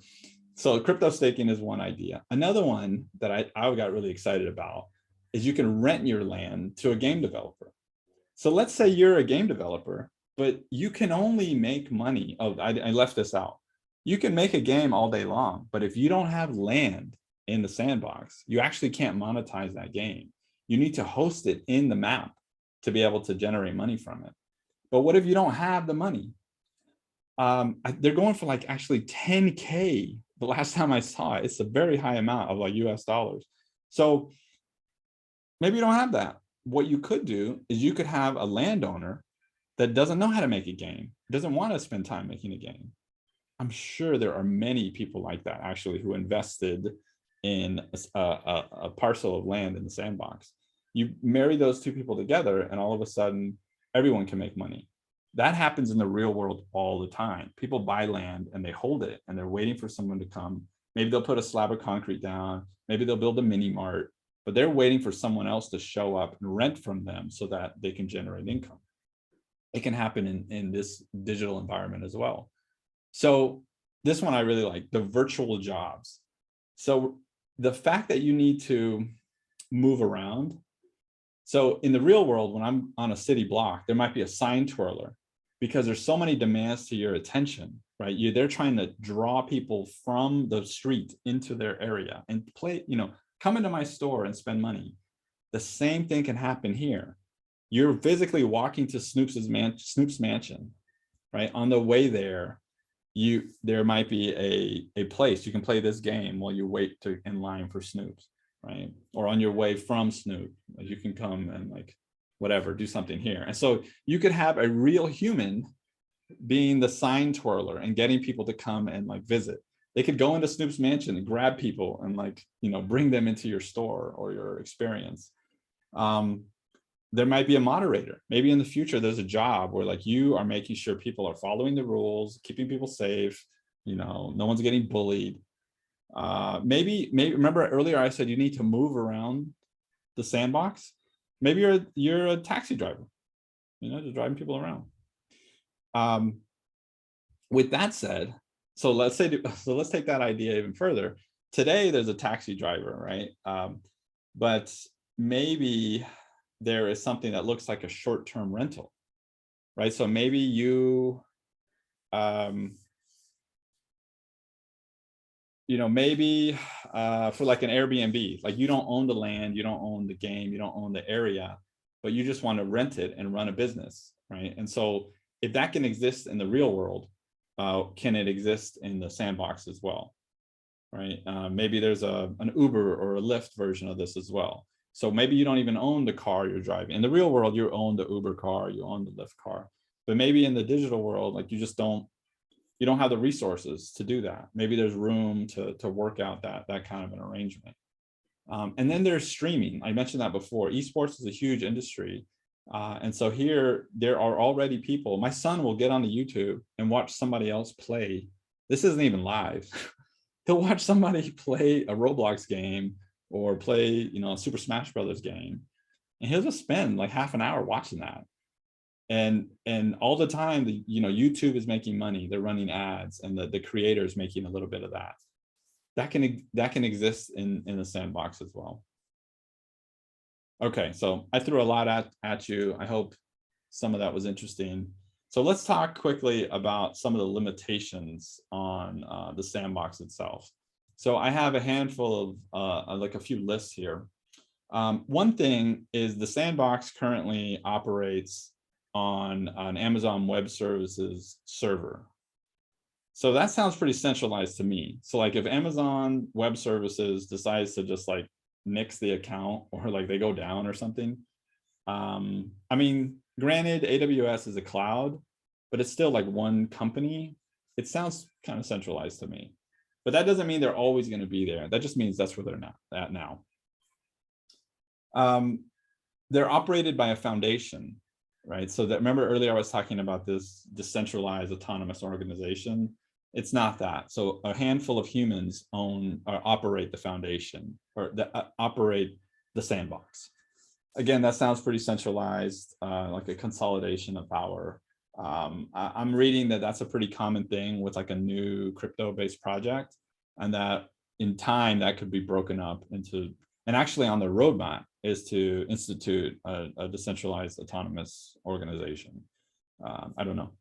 So crypto staking is one idea. Another one that I got really excited about is you can rent your land to a game developer. So let's say you're a game developer, but you can only make money. Oh, I left this out. You can make a game all day long, but if you don't have land in the sandbox, you actually can't monetize that game. You need to host it in the map to be able to generate money from it. But what if you don't have the money? They're going for like actually 10K. The last time I saw it, it's a very high amount of like US dollars. So maybe you don't have that. What you could do is you could have a landowner that doesn't know how to make a game, doesn't want to spend time making a game. I'm sure there are many people like that actually who invested in a parcel of land in the sandbox. You marry those two people together and all of a sudden everyone can make money. That happens in the real world all the time. People buy land and they hold it and they're waiting for someone to come. Maybe they'll put a slab of concrete down. Maybe they'll build a mini mart, but they're waiting for someone else to show up and rent from them so that they can generate income. It can happen in this digital environment as well. So this one I really like, the virtual jobs. So the fact that you need to move around. So in the real world, when I'm on a city block, there might be a sign twirler because there's so many demands to your attention, right? They're trying to draw people from the street into their area and come into my store and spend money. The same thing can happen here. You're physically walking to Snoop's mansion, right? On the way there might be a place you can play this game while you wait in line for Snoop's, right? Or on your way from Snoop, you can come and like whatever, do something here. And so you could have a real human being the sign twirler and getting people to come and like visit. They could go into Snoop's mansion and grab people and like, bring them into your store or your experience. There might be a moderator. Maybe in the future, there's a job where like you are making sure people are following the rules, keeping people safe, no one's getting bullied. Maybe remember earlier I said you need to move around the sandbox. Maybe you're a taxi driver, just driving people around. With that said, so let's take that idea even further. Today there's a taxi driver, right? But maybe there is something that looks like a short-term rental, right? So maybe you, maybe for like an Airbnb, like you don't own the land, you don't own the game, you don't own the area, but you just want to rent it and run a business, right? And so if that can exist in the real world, can it exist in the sandbox as well, right? Maybe there's an Uber or a Lyft version of this as well. So maybe you don't even own the car you're driving. In the real world, you own the Uber car, you own the Lyft car. But maybe in the digital world, like you don't have the resources to do that. Maybe there's room to work out that kind of an arrangement. And then there's streaming. I mentioned that before. Esports is a huge industry. And so here, there are already people. My son will get on the YouTube and watch somebody else play. This isn't even live. He'll watch somebody play a Roblox game or play, a Super Smash Brothers game. And he'll just spend like half an hour watching that. and all the time, YouTube is making money. They're running ads, and the creator is making a little bit of that. That can exist in the sandbox as well. Okay, so I threw a lot at you. I hope some of that was interesting. So let's talk quickly about some of the limitations on the sandbox itself. So I have a handful of like a few lists here. One thing is the sandbox currently operates on an Amazon Web Services server. So that sounds pretty centralized to me. So like if Amazon Web Services decides to just like nix the account, or like they go down or something, I mean, granted, AWS is a cloud, but it's still like one company. It sounds kind of centralized to me, but that doesn't mean they're always going to be there. That just means that's where they're at now. They're operated by a foundation, right? So that, remember earlier I was talking about this decentralized autonomous organization. It's not that. So a handful of humans own or operate the foundation, or operate the sandbox. Again, that sounds pretty centralized, like a consolidation of power. I'm reading that that's a pretty common thing with like a new crypto-based project, and that in time that could be broken up into, and actually on the roadmap is to institute a decentralized autonomous organization. I don't know.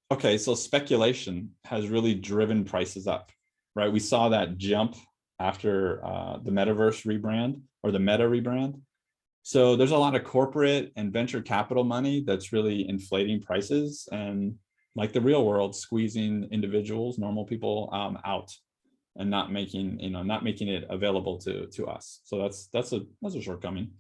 Okay, so speculation has really driven prices up, right? We saw that jump after the Metaverse rebrand, or the Meta rebrand. So there's a lot of corporate and venture capital money that's really inflating prices, and like the real world, squeezing individuals, normal people out, and not making it available to us. So that's a shortcoming.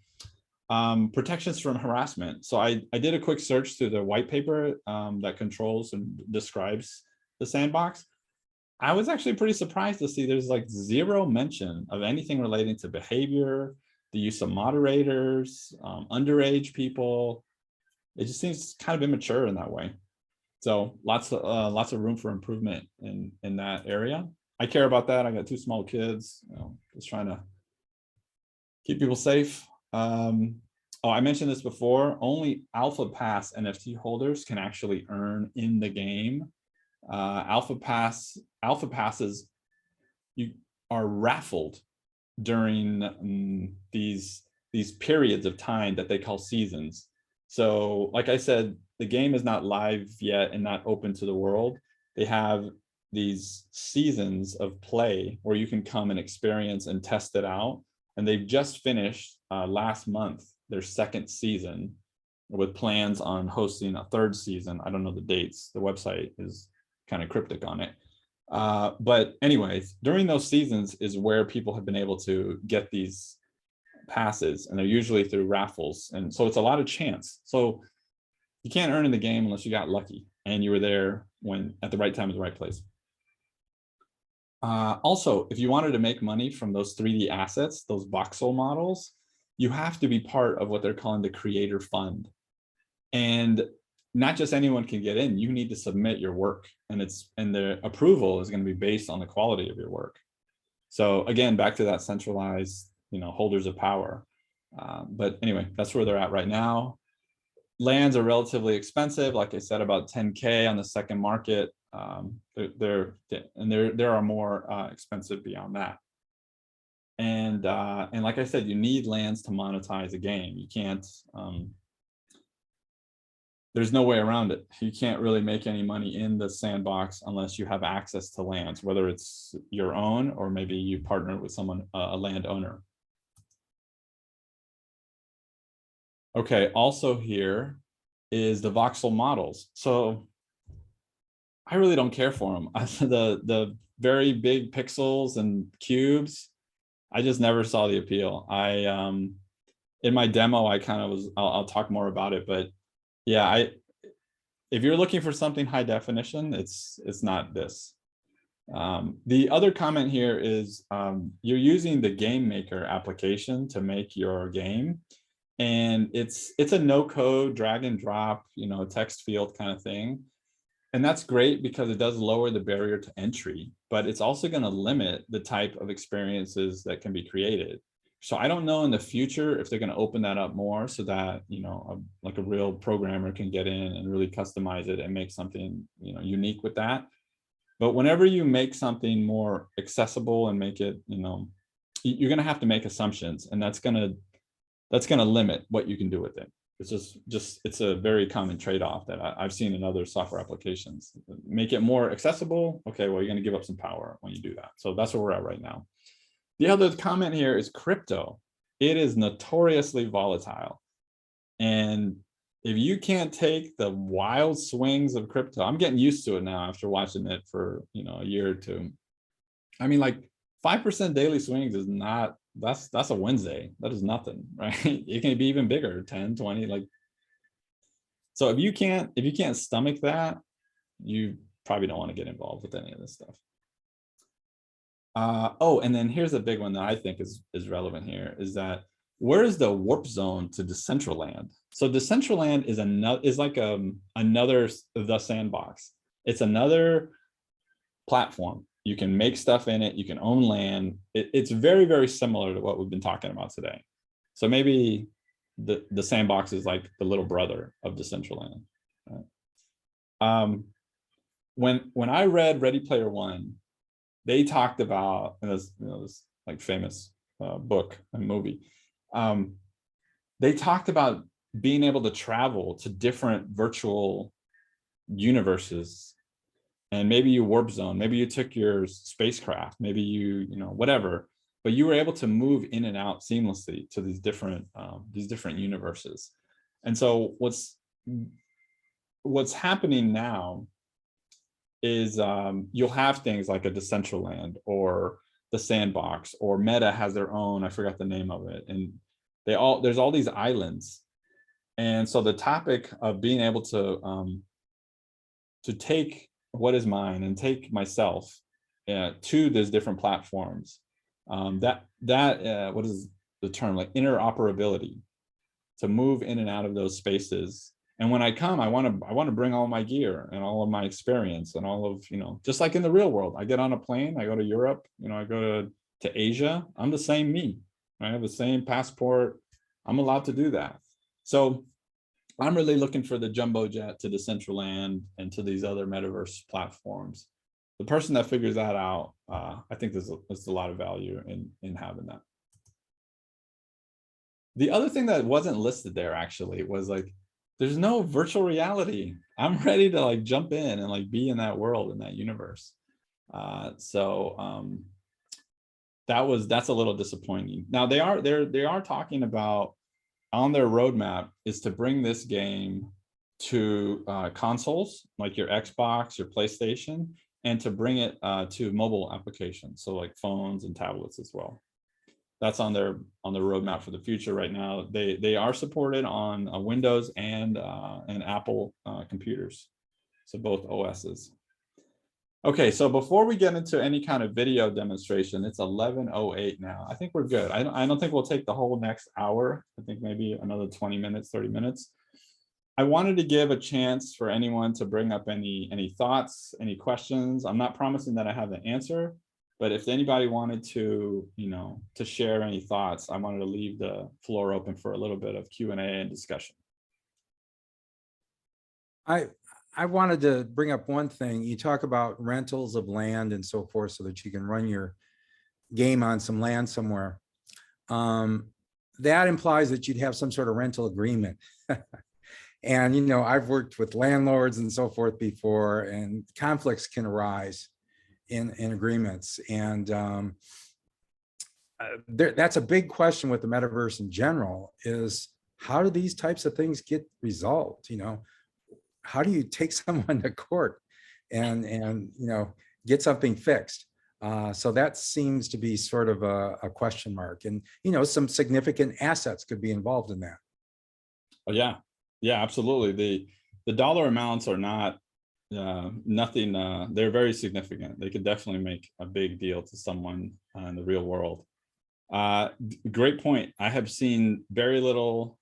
Protections from harassment. So I did a quick search through the white paper that controls and describes the sandbox. I was actually pretty surprised to see there's like zero mention of anything relating to behavior, the use of moderators, underage people. It just seems kind of immature in that way. So lots of room for improvement in that area. I care about that. I got 2 small kids, just trying to keep people safe. Oh, I mentioned this before. Only Alpha Pass NFT holders can actually earn in the game. Alpha Passes you are raffled during these periods of time that they call seasons. So like I said, the game is not live yet and not open to the world. They have these seasons of play where you can come and experience and test it out. And they've just finished last month their 2nd season, with plans on hosting a 3rd season. I don't know the dates. The website is kind of cryptic on it. But anyways, during those seasons is where people have been able to get these passes, and they're usually through raffles. And so it's a lot of chance. So you can't earn in the game unless you got lucky and you were there when at the right time at the right place. Also, if you wanted to make money from those 3D assets, those voxel models, you have to be part of what they're calling the creator fund. And not just anyone can get in. You need to submit your work, and the approval is going to be based on the quality of your work. So again, back to that centralized, holders of power. But anyway, that's where they're at right now. Lands are relatively expensive, like I said, about 10K on the second market. There are more expensive beyond that. And like I said, you need lands to monetize a game. You can't. There's no way around it. You can't really make any money in the sandbox unless you have access to lands, whether it's your own or maybe you partner with someone, a landowner. Okay, also here is the voxel models. So I really don't care for them. The very big pixels and cubes, I just never saw the appeal. In my demo, I kind of was, I'll talk more about it, but yeah, if you're looking for something high definition, it's not this. The other comment here is you're using the game maker application to make your game, and it's a no code drag and drop, text field kind of thing. And that's great because it does lower the barrier to entry, but it's also going to limit the type of experiences that can be created. So I don't know in the future if they're going to open that up more so that, you know, like a real programmer can get in and really customize it and make something, you know, unique with that. But whenever you make something more accessible and make it, you know, you're going to have to make assumptions, and that's going to limit what you can do with it. It's just it's a very common trade-off that I've seen in other software applications. Make it more accessible. Okay, well, you're going to give up some power when you do that. So that's where we're at right now. The other comment here is crypto. It is notoriously volatile. And if you can't take the wild swings of crypto, I'm getting used to it now after watching it for, you know, a year or two. I mean, like 5% daily swings is not, that's a Wednesday. That is nothing, right? It can be even bigger, 10, 20, like. So if you can't stomach that, you probably don't want to get involved with any of this stuff. Oh, and then here's a big one that I think is relevant here, is that where is the warp zone to Decentraland? So Decentraland is like another the Sandbox. It's another platform. You can make stuff in it. You can own land. It's very, very similar to what we've been talking about today. So maybe the Sandbox is like the little brother of Decentraland. Right? When I read Ready Player One, they talked about, and this, you know, this like famous book and movie. They talked about being able to travel to different virtual universes, and maybe you warp zone, maybe you took your spacecraft, maybe you know, whatever, but you were able to move in and out seamlessly to these different universes. And so what's happening now is you'll have things like a Decentraland or the Sandbox, or Meta has their own, I forgot the name of it, and there's all these islands. And so the topic of being able to take what is mine and take myself to these different platforms, what is the term, like interoperability, to move in and out of those spaces. And when I come, I want to bring all my gear and all of my experience and all of, you know, just like in the real world. I get on a plane, I go to Europe, you know, I go to Asia, I'm the same me. I have the same passport. I'm allowed to do that. So I'm really looking for the jumbo jet to Decentraland and to these other metaverse platforms. The person that figures that out, I think there's a lot of value in having that. The other thing that wasn't listed there actually was like, there's no virtual reality. I'm ready to like jump in and like be in that world, in that universe. That's a little disappointing. Now they are talking about, on their roadmap is to bring this game to consoles like your Xbox, your PlayStation, and to bring it to mobile applications, so like phones and tablets as well. That's on the roadmap for the future right now. They are supported on Windows and Apple computers, so both OSs. Okay, so before we get into any kind of video demonstration, it's 11:08 now. I think we're good. I don't think we'll take the whole next hour. I think maybe another 20 minutes, 30 minutes. I wanted to give a chance for anyone to bring up any thoughts, any questions. I'm not promising that I have the answer, but if anybody wanted to, you know, to share any thoughts, I wanted to leave the floor open for a little bit of Q&A and discussion. I wanted to bring up one thing. You talk about rentals of land and so forth so that you can run your game on some land somewhere. That implies that you'd have some sort of rental agreement. And, you know, I've worked with landlords and so forth before, and conflicts can arise in agreements. And that's a big question with the metaverse in general, is how do these types of things get resolved? You know, how do you take someone to court and you know, get something fixed? So that seems to be sort of a question mark, and you know, some significant assets could be involved in that. Oh yeah, absolutely. The dollar amounts are not nothing. They're very significant. They could definitely make a big deal to someone in the real world. Great point. I have seen very little.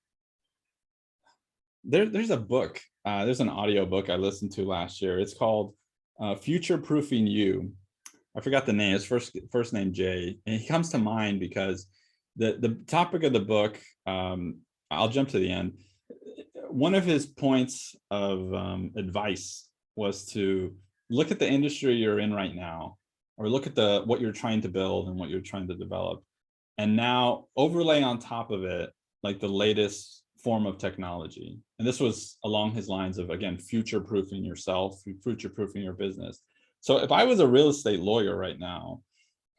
There's a book. There's an audio book I listened to last year. It's called Future Proofing You. I forgot the name. His first name Jay, and he comes to mind because the topic of the book, I'll jump to the end. One of his points of advice was to look at the industry you're in right now, or look at what you're trying to build and what you're trying to develop, and now overlay on top of it like the latest form of technology. And this was along his lines of, again, future-proofing yourself, future-proofing your business. So if I was a real estate lawyer right now,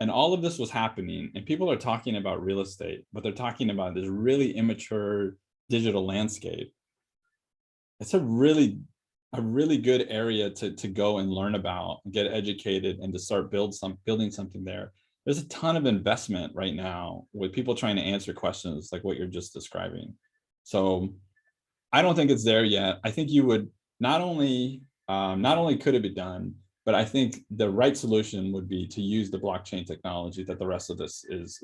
and all of this was happening, and people are talking about real estate, but they're talking about this really immature digital landscape, it's a really good area to go and learn about, get educated, and to start building something there. There's a ton of investment right now with people trying to answer questions like what you're just describing. So I don't think it's there yet. I think you would not only could it be done, but I think the right solution would be to use the blockchain technology that the rest of this is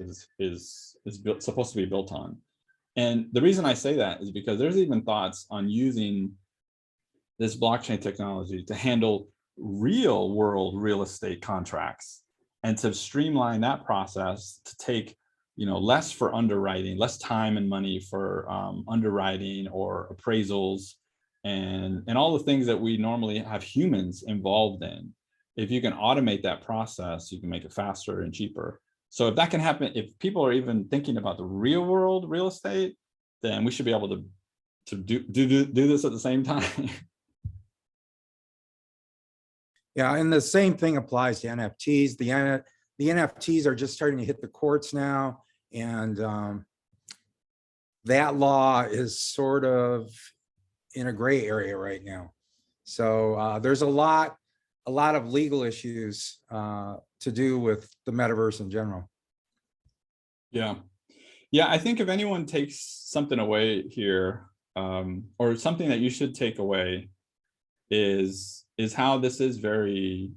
supposed to be built on. And the reason I say that is because there's even thoughts on using this blockchain technology to handle real world real estate contracts and to streamline that process, to take less for underwriting, less time and money for underwriting or appraisals, and all the things that we normally have humans involved in. If you can automate that process, you can make it faster and cheaper. So if that can happen, if people are even thinking about the real world real estate, then we should be able to do this at the same time. Yeah, and the same thing applies to NFTs. The NFTs are just starting to hit the courts now, and that law is sort of in a gray area right now. So there's a lot of legal issues to do with the metaverse in general. Yeah. I think if anyone takes something away here, or something that you should take away, is how this is very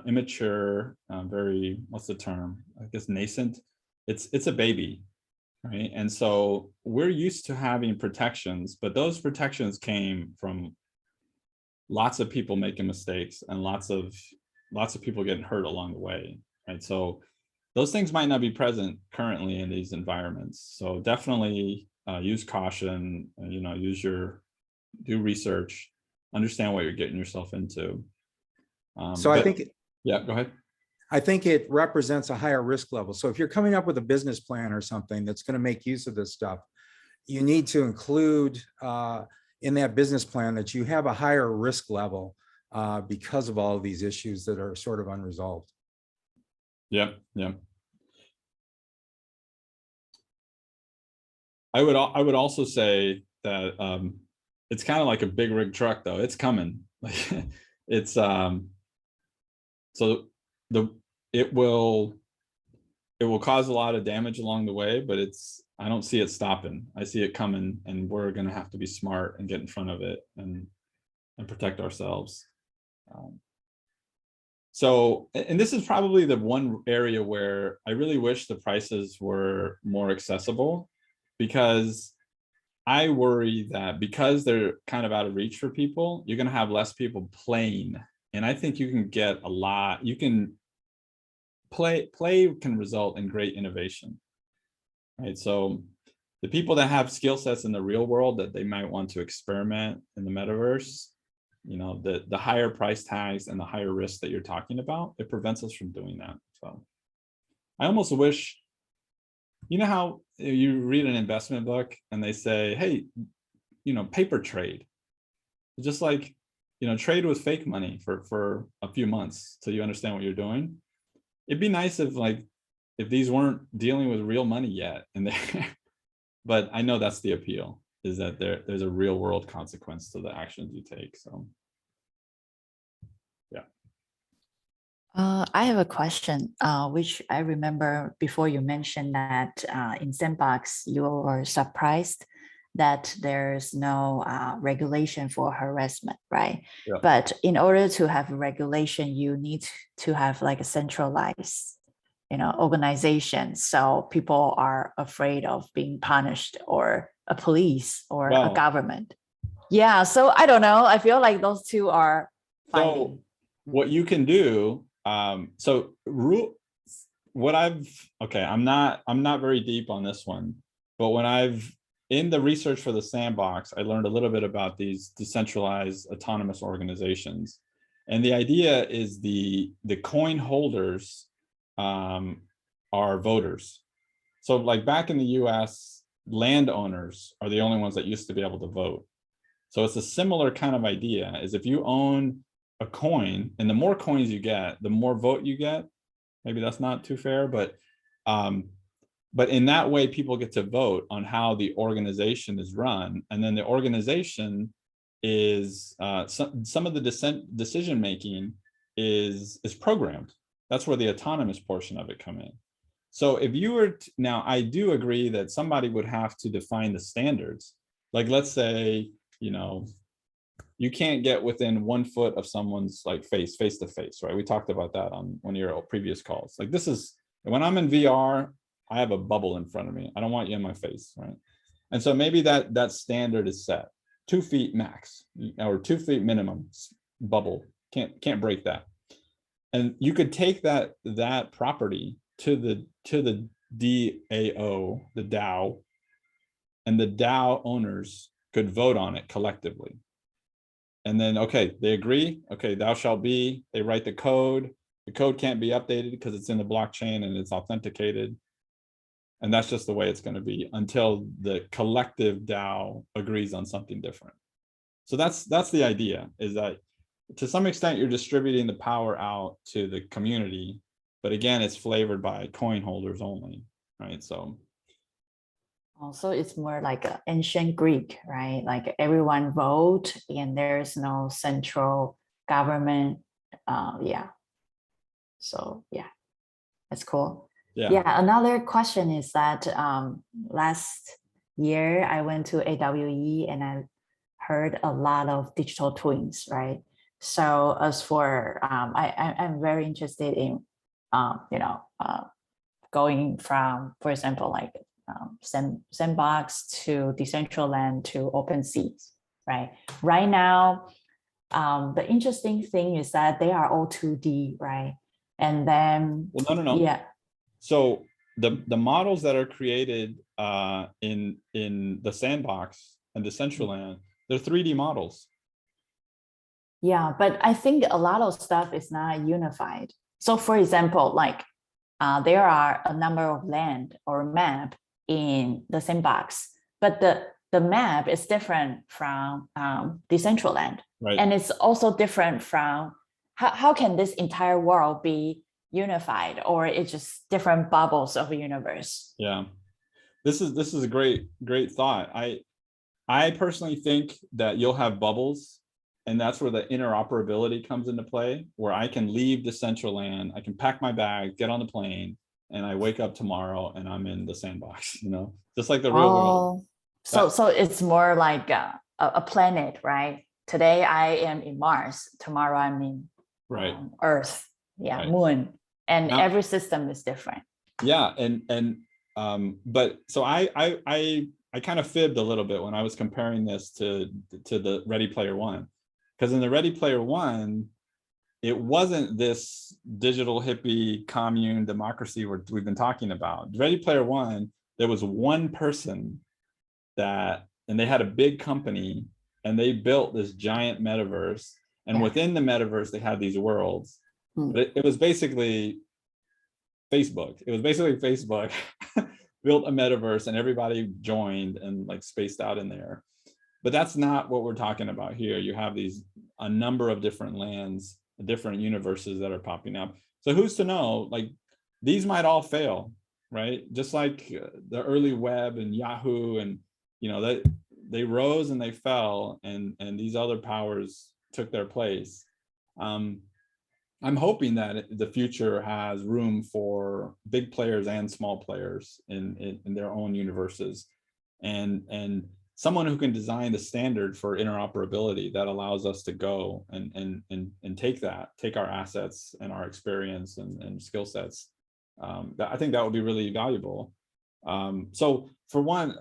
immature, very, what's the term? I guess nascent. It's a baby, right? And so we're used to having protections, but those protections came from lots of people making mistakes and lots of people getting hurt along the way, right? So those things might not be present currently in these environments. So definitely use caution, do research, understand what you're getting yourself into. I think, yeah, go ahead. I think it represents a higher risk level. So if you're coming up with a business plan or something that's going to make use of this stuff, you need to include in that business plan that you have a higher risk level because of all of these issues that are sort of unresolved. Yeah. I would also say that it's kind of like a big rig truck, though. It's coming. It's so it will cause a lot of damage along the way, but I don't see it stopping. I see it coming, and we're going to have to be smart and get in front of it and protect ourselves. So, and this is probably the one area where I really wish the prices were more accessible, because I worry that because they're kind of out of reach for people, you're going to have less people playing. And I think you can get a lot, you can play can result in great innovation, right? So the people that have skill sets in the real world that they might want to experiment in the metaverse, the higher price tags and the higher risk that you're talking about, it prevents us from doing that. So I almost wish, how you read an investment book and they say, hey, paper trade, just like, trade with fake money for a few months till you understand what you're doing. It'd be nice if these weren't dealing with real money yet, but I know that's the appeal, is that there's a real world consequence to the actions you take. So yeah. I have a question, which I remember before you mentioned that in Sandbox, you were surprised that there's no regulation for harassment, right? Yeah. But in order to have regulation, you need to have like a centralized, organization. So people are afraid of being punished, or a police or a government. Yeah. So I don't know. I feel like those two are fighting. So what you can do, okay, I'm not very deep on this one, but in the research for the sandbox, I learned a little bit about these decentralized autonomous organizations. And the idea is the coin holders are voters. So like back in the US, landowners are the only ones that used to be able to vote. So it's a similar kind of idea, is if you own a coin, and the more coins you get, the more vote you get. Maybe that's not too fair, but in that way, people get to vote on how the organization is run. And then the organization is, some of the decision making is programmed. That's where the autonomous portion of it come in. So if you were, now I do agree that somebody would have to define the standards. Like, let's say, you can't get within 1 foot of someone's like face to face, right? We talked about that on one of your previous calls. Like, this is, when I'm in VR, I have a bubble in front of me. I don't want you in my face, right? And so maybe that standard is set 2 feet max, or 2 feet minimum bubble. Can't break that. And you could take that property to the DAO, the DAO, and the DAO owners could vote on it collectively. And then, okay, they agree. Okay, thou shalt be. They write the code. The code can't be updated because it's in the blockchain and it's authenticated. And that's just the way it's going to be until the collective DAO agrees on something different. So that's the idea, is that to some extent you're distributing the power out to the community, but again, it's flavored by coin holders only, right? So also, it's more like an ancient Greek, right? Like everyone vote and there's no central government. Yeah. So yeah, that's cool. Yeah. Another question is that last year I went to AWE and I heard a lot of digital twins, right? So as for I'm very interested in going from, for example, like Sandbox to Decentraland to OpenSea, right? Right now, the interesting thing is that they are all 2D, right? And then, well, no. Yeah. So the models that are created in the Sandbox and Decentraland, they're 3D models. Yeah, but I think a lot of stuff is not unified. So for example, like there are a number of land or map in the Sandbox, but the map is different from Decentraland. Right. And it's also different from, how can this entire world be unified, or it's just different bubbles of a universe? Yeah, this is a great thought. I personally think that you'll have bubbles, and that's where the interoperability comes into play, where I can leave Decentraland, I can pack my bag, get on the plane, and I wake up tomorrow and I'm in the Sandbox, just like the real world. So it's more like a planet, right? Today I am in Mars, tomorrow I'm in Earth, Right. Moon, and now, every system is different. Yeah, but so I kind of fibbed a little bit when I was comparing this to the Ready Player One, because in the Ready Player One, it wasn't this digital hippie commune democracy we've been talking about. Ready Player One, there was one person and they had a big company, and they built this giant metaverse, and within the metaverse they had these worlds. But it was basically Facebook. It was basically Facebook built a metaverse and everybody joined and like spaced out in there. But that's not what we're talking about here. You have a number of different lands, different universes that are popping up. So who's to know, like these might all fail, right? Just like the early web and Yahoo, and they rose and they fell, and these other powers took their place. I'm hoping that the future has room for big players and small players in their own universes, and someone who can design the standard for interoperability that allows us to go and take our assets and our experience and skill sets. I think that would be really valuable. So for one,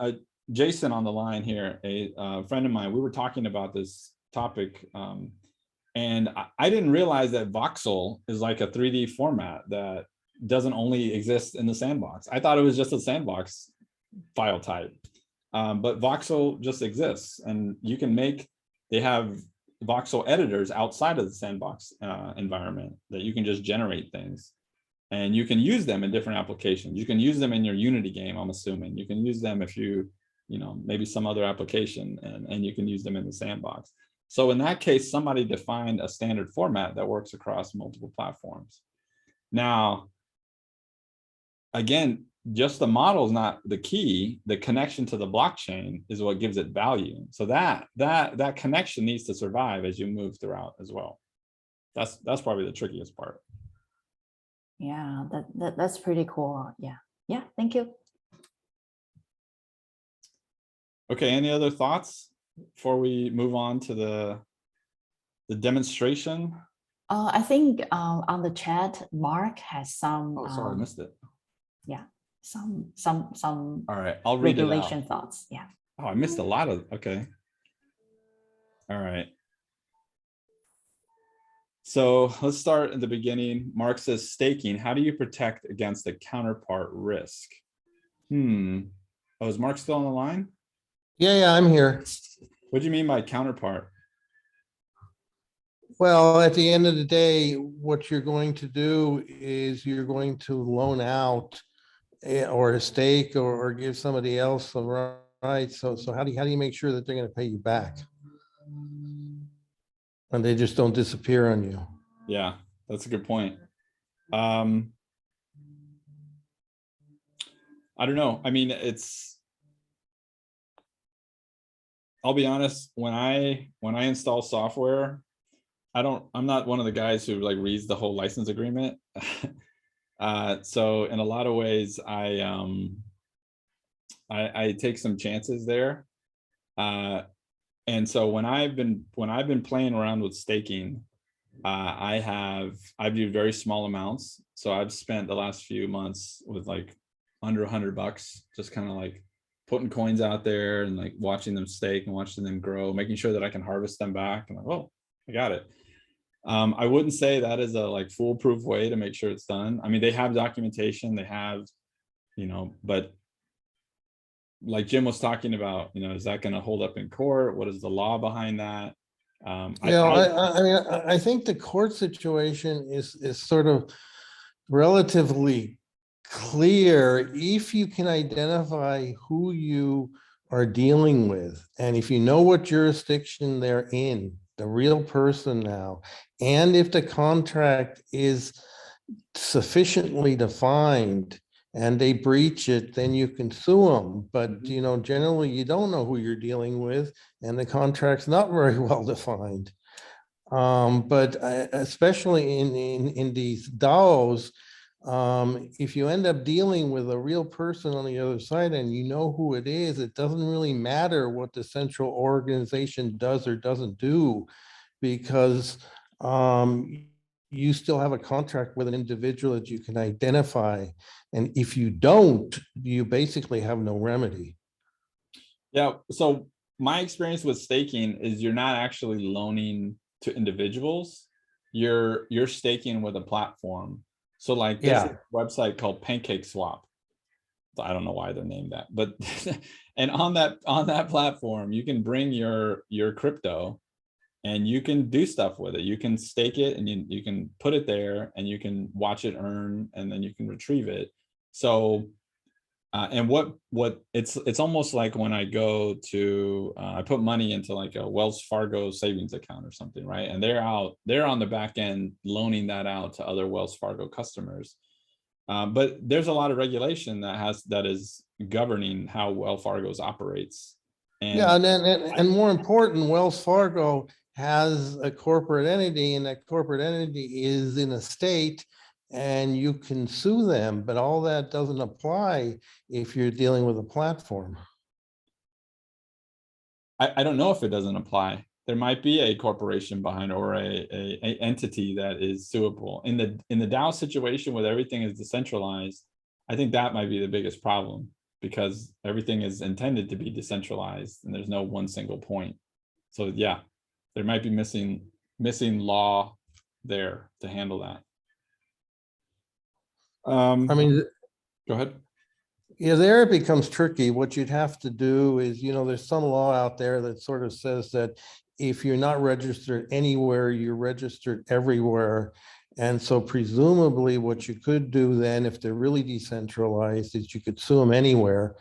Jason on the line here, a friend of mine, we were talking about this topic. And I didn't realize that Voxel is like a 3D format that doesn't only exist in the sandbox. I thought it was just a sandbox file type, but Voxel just exists, and you can make, they have Voxel editors outside of the sandbox environment that you can just generate things, and you can use them in different applications. You can use them in your Unity game, I'm assuming. You can use them if you know, maybe some other application, and you can use them in the sandbox. So in that case, somebody defined a standard format that works across multiple platforms. Now, again, just the model is not the key. The connection to the blockchain is what gives it value. So that connection needs to survive as you move throughout as well. That's probably the trickiest part. Yeah, that's pretty cool. Yeah, thank you. Okay, any other thoughts before we move on to the demonstration? I think on the chat, Mark has some. Oh, sorry, I missed it. Yeah, some. All right, I'll read it out. Regulation thoughts. Yeah. Oh, I missed a lot of, okay. All right. So let's start at the beginning. Mark says staking. How do you protect against a counterpart risk? Oh, is Mark still on the line? Yeah, I'm here. What do you mean by counterpart? Well, at the end of the day, what you're going to do is you're going to loan out or a stake or give somebody else the right. So how do you make sure that they're going to pay you back? And they just don't disappear on you. Yeah, that's a good point. I don't know. I mean, I'll be honest, when I install software, I'm not one of the guys who like reads the whole license agreement. So in a lot of ways, I take some chances there. And so when I've been playing around with staking, I've used very small amounts. So I've spent the last few months with like under $100, just kind of like putting coins out there and like watching them stake and watching them grow, making sure that I can harvest them back. And like, oh, I got it. I wouldn't say that is a like foolproof way to make sure it's done. I mean, they have documentation, they have, you know, but like Jim was talking about, you know, is that going to hold up in court? What is the law behind that? I mean, I think the court situation is sort of relatively clear if you can identify who you are dealing with, and if you know what jurisdiction they're in, the real person now, and if the contract is sufficiently defined and they breach it, then you can sue them. But, you know, generally you don't know who you're dealing with and the contract's not very well defined. But especially in these DAOs, if you end up dealing with a real person on the other side and you know who it is, it doesn't really matter what the central organization does or doesn't do, because you still have a contract with an individual that you can identify. And if you don't, you basically have no remedy. Yeah, so my experience with staking is you're not actually loaning to individuals. You're staking with a platform. So like there's a website called Pancake Swap. I don't know why they're named that, but and on that platform, you can bring your crypto and you can do stuff with it. You can stake it and you can put it there and you can watch it earn, and then you can retrieve it. So and what it's almost like when I go to I put money into like a Wells Fargo savings account or something, right? And they're on the back end loaning that out to other Wells Fargo customers. But there's a lot of regulation that is governing how Wells Fargo operates. And more important, Wells Fargo has a corporate entity, and that corporate entity is in a state, and you can sue them, but all that doesn't apply if you're dealing with a platform. I don't know if it doesn't apply. There might be a corporation behind, or a entity that is suable. In the DAO situation, where everything is decentralized, I think that might be the biggest problem, because everything is intended to be decentralized and there's no one single point. So yeah, there might be missing law there to handle that. I mean, Go ahead. yeah, there it becomes tricky. What you'd have to do is, there's some law out there that sort of says that if you're not registered anywhere, you're registered everywhere. And so presumably what you could do then, if they're really decentralized, is you could sue them anywhere.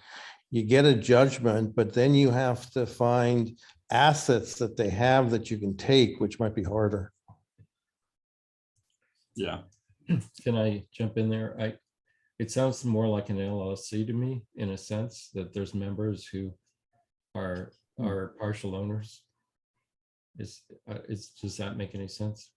You get a judgment, but then you have to find assets that they have that you can take, which might be harder. Yeah. Can I jump in there? It sounds more like an LLC to me, in a sense that there's members who are partial owners. Does that make any sense?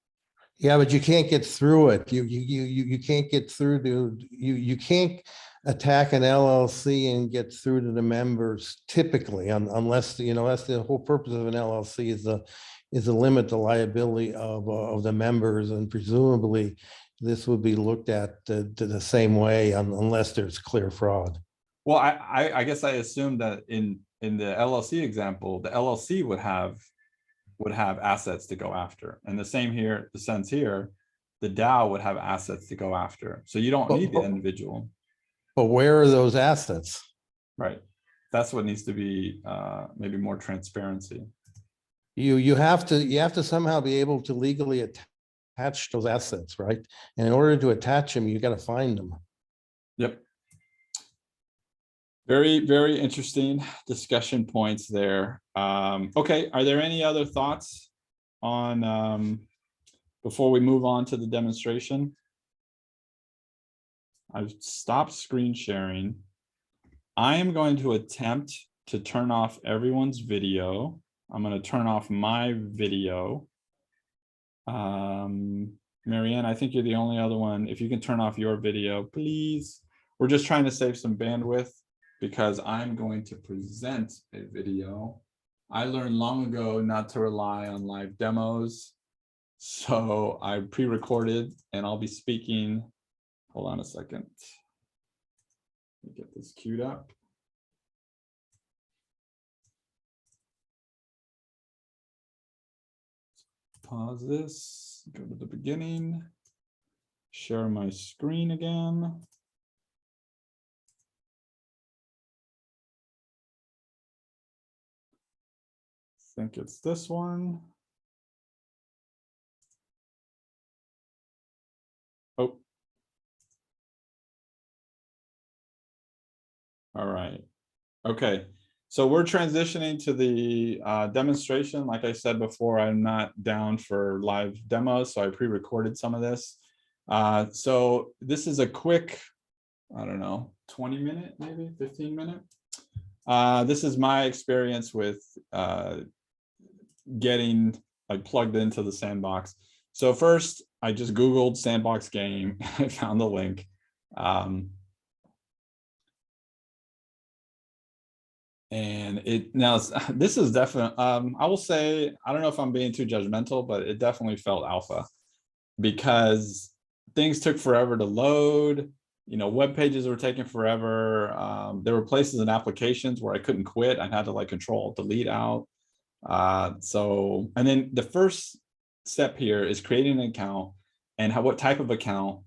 Yeah, but you can't get through it. You can't get through to, you can't attack an LLC and get through to the members typically, unless, that's the whole purpose of an LLC is to limit the liability of the members, and presumably this would be looked at the same way unless there's clear fraud. Well, I guess I assumed that in the LLC example, the LLC would have assets to go after, and the same here, the sense here, the DAO would have assets to go after. So you don't need the individual. But where are those assets? Right. That's what needs to be maybe more transparency. You have to somehow be able to legally attach those assets, right? And in order to attach them, you got to find them. Yep. Very, very interesting discussion points there. Okay, are there any other thoughts on before we move on to the demonstration? I've stopped screen sharing. I am going to attempt to turn off everyone's video. I'm going to turn off my video. Marianne, I think you're the only other one. If you can turn off your video, please. We're just trying to save some bandwidth because I'm going to present a video. I learned long ago not to rely on live demos. So I pre-recorded and I'll be speaking. Hold on a second. Let me get this queued up. Pause this, go to the beginning, share my screen again. I think it's this one. Oh. All right. Okay. So we're transitioning to the demonstration. Like I said before, I'm not down for live demos, so I pre-recorded some of this. So this is a quick, I don't know, 20-minute, maybe 15-minute. This is my experience with getting plugged into the Sandbox. So first, I just Googled Sandbox game. I found the link. And this is definitely, I will say, I don't know if I'm being too judgmental, but it definitely felt alpha because things took forever to load. Web pages were taking forever. There were places and applications where I couldn't quit. I had to Control Delete out. And then the first step here is creating an account and what type of account.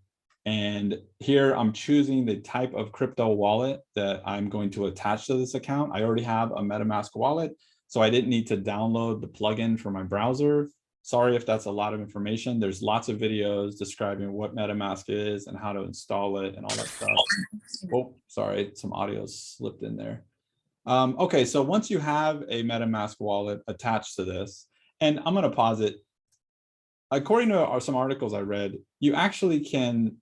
And here I'm choosing the type of crypto wallet that I'm going to attach to this account. I already have a MetaMask wallet, so I didn't need to download the plugin for my browser. Sorry if that's a lot of information. There's lots of videos describing what MetaMask is and how to install it and all that stuff. Oh, sorry, some audio slipped in there. Okay, so once you have a MetaMask wallet attached to this, and I'm going to pause it. According to some articles I read, you actually can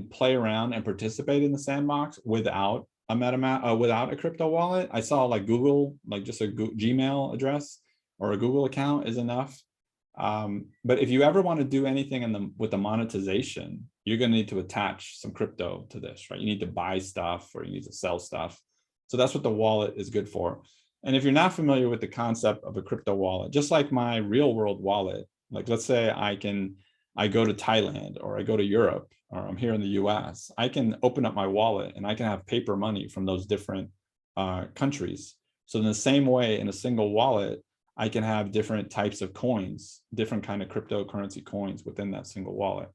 play around and participate in the Sandbox without a MetaMask, without a crypto wallet. I saw Google, just a Gmail address or a Google account is enough. But if you ever want to do anything with the monetization, you're going to need to attach some crypto to this, right? You need to buy stuff or you need to sell stuff. So that's what the wallet is good for. And if you're not familiar with the concept of a crypto wallet, just like my real world wallet, let's say I go to Thailand or I go to Europe or I'm here in the US, I can open up my wallet and I can have paper money from those different countries. So in the same way, in a single wallet, I can have different types of coins, different kind of cryptocurrency coins within that single wallet.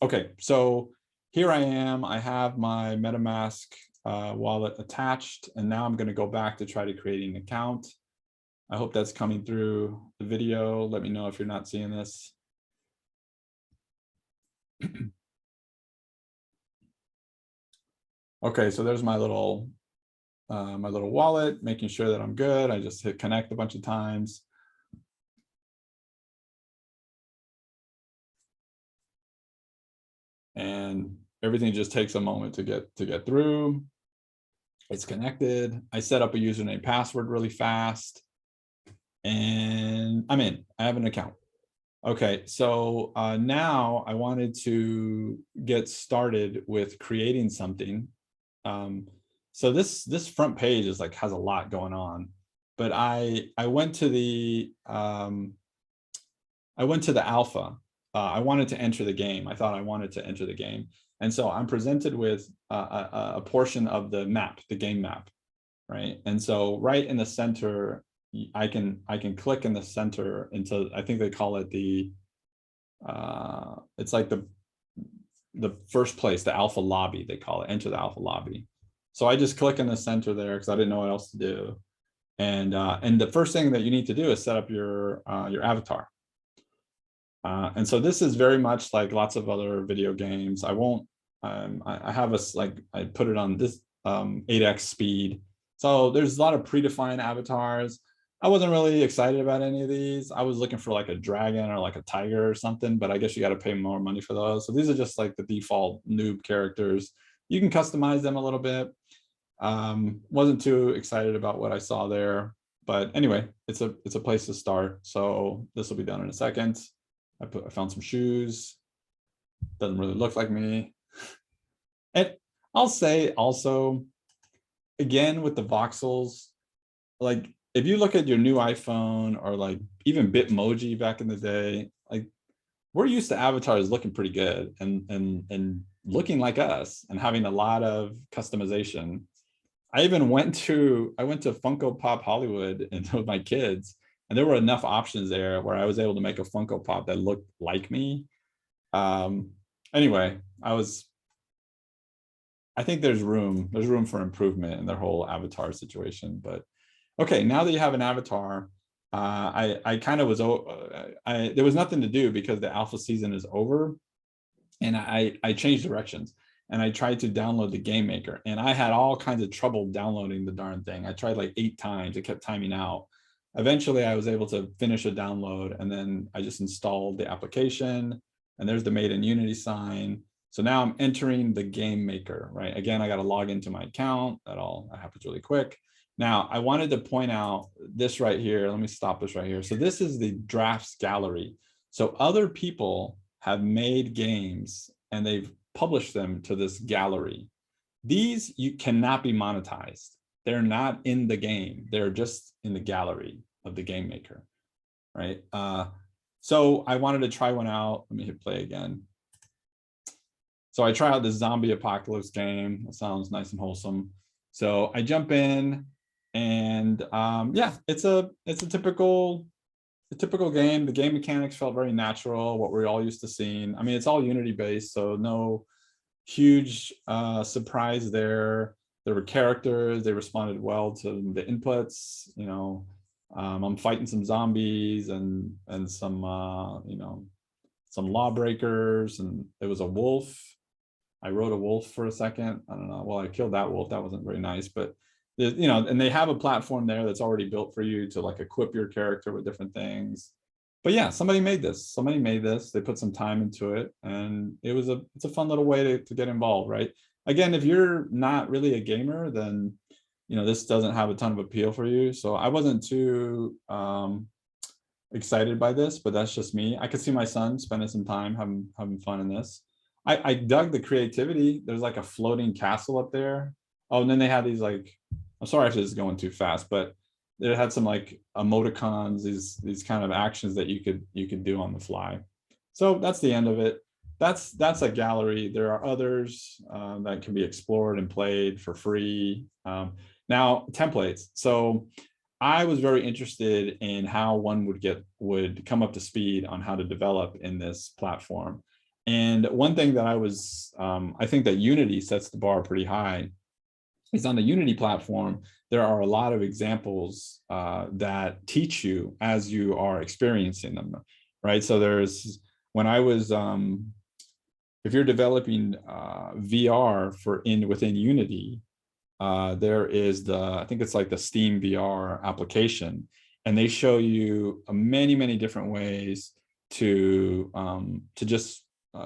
Okay, so here I am, I have my MetaMask wallet attached, and now I'm going to go back to try to create an account. I hope that's coming through the video. Let me know if you're not seeing this. Okay, so there's my little wallet, making sure that I'm good. I just hit connect a bunch of times. And everything just takes a moment to get through. It's connected. I set up a username password really fast. And I'm in. I have an account. Okay, so now I wanted to get started with creating something. So this front page is like has a lot going on, but I went to the alpha. I wanted to enter the game. I thought I wanted to enter the game, and so I'm presented with a portion of the map, the game map, right? And so right in the center, I can click in the center into, I think they call it the it's like the first place, the alpha lobby, they call it, enter the alpha lobby. So I just click in the center there because I didn't know what else to do. And the first thing that you need to do is set up your avatar. And so this is very much like lots of other video games. I won't, I have a, like, I put it on this 8x speed. So there's a lot of predefined avatars. I wasn't really excited about any of these. I was looking for like a dragon or like a tiger or something, but I guess you got to pay more money for those. So these are just like the default noob characters. You can customize them a little bit. Wasn't too excited about what I saw there, but anyway, it's a place to start. So this will be done in a second. I found some shoes. Doesn't really look like me. And I'll say also, again, with the voxels, like if you look at your new iPhone or like even Bitmoji back in the day, like we're used to avatars looking pretty good and looking like us and having a lot of customization. I went to Funko Pop Hollywood and with my kids, and there were enough options there where I was able to make a Funko Pop that looked like me. Anyway, I think there's room for improvement in their whole avatar situation. But okay, now that you have an avatar, I kind of was, there was nothing to do because the alpha season is over, and I changed directions. And I tried to download the game maker, and I had all kinds of trouble downloading the darn thing. I tried like 8 times, it kept timing out. Eventually I was able to finish a download, and then I just installed the application, and there's the made in Unity sign. So now I'm entering the game maker, right? Again, I got to log into my account. That happens really quick. Now I wanted to point out this right here. Let me stop this right here. So this is the drafts gallery. So other people have made games and they've published them to this gallery. These you cannot be monetized. They're not in the game. They're just in the gallery of the game maker, right? So I wanted to try one out. Let me hit play again. So I try out this zombie apocalypse game. That sounds nice and wholesome. So I jump in, and yeah, it's a typical game. The game mechanics felt very natural, what we're all used to seeing. I mean, it's all Unity based, so no huge surprise there. There were characters, they responded well to the inputs. You know, I'm fighting some zombies and some you know, some lawbreakers, and there was a wolf. I rode a wolf for a second. I don't know. Well, I killed that wolf. That wasn't very nice, but you know, and they have a platform there that's already built for you to like equip your character with different things. But yeah, somebody made this. Somebody made this. They put some time into it, and it's a fun little way to get involved, right? Again, if you're not really a gamer, then you know this doesn't have a ton of appeal for you. So I wasn't too excited by this, but that's just me. I could see my son spending some time having fun in this. I dug the creativity. There's like a floating castle up there. Oh, and then they had these like, I'm sorry if this is going too fast, but it had some like emoticons, these kind of actions that you could do on the fly. So that's the end of it. That's a gallery. There are others that can be explored and played for free. Now templates. So I was very interested in how one would come up to speed on how to develop in this platform. And one thing that I think that Unity sets the bar pretty high is on the Unity platform, there are a lot of examples that teach you as you are experiencing them, right? So there's, when I was, if you're developing VR within Unity, there is I think it's like the Steam VR application, and they show you many different ways to just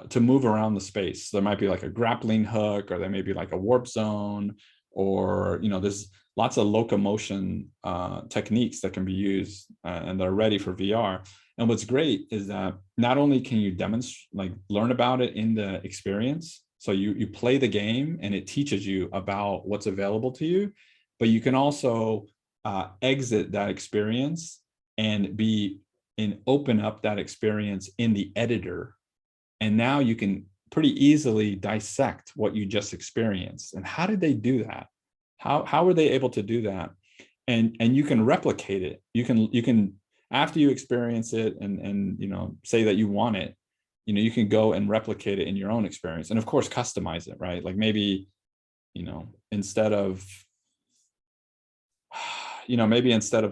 to move around the space. There might be like a grappling hook, or there may be like a warp zone, or there's lots of locomotion techniques that can be used and they're ready for VR. And what's great is that not only can you demonstrate, learn about it in the experience, so you play the game and it teaches you about what's available to you, but you can also exit that experience and open up that experience in the editor. And now you can pretty easily dissect what you just experienced. And how did they do that? How were they able to do that? And you can replicate it. You can after you experience it and say that you want it, you can go and replicate it in your own experience, and of course customize it, right? Like maybe instead of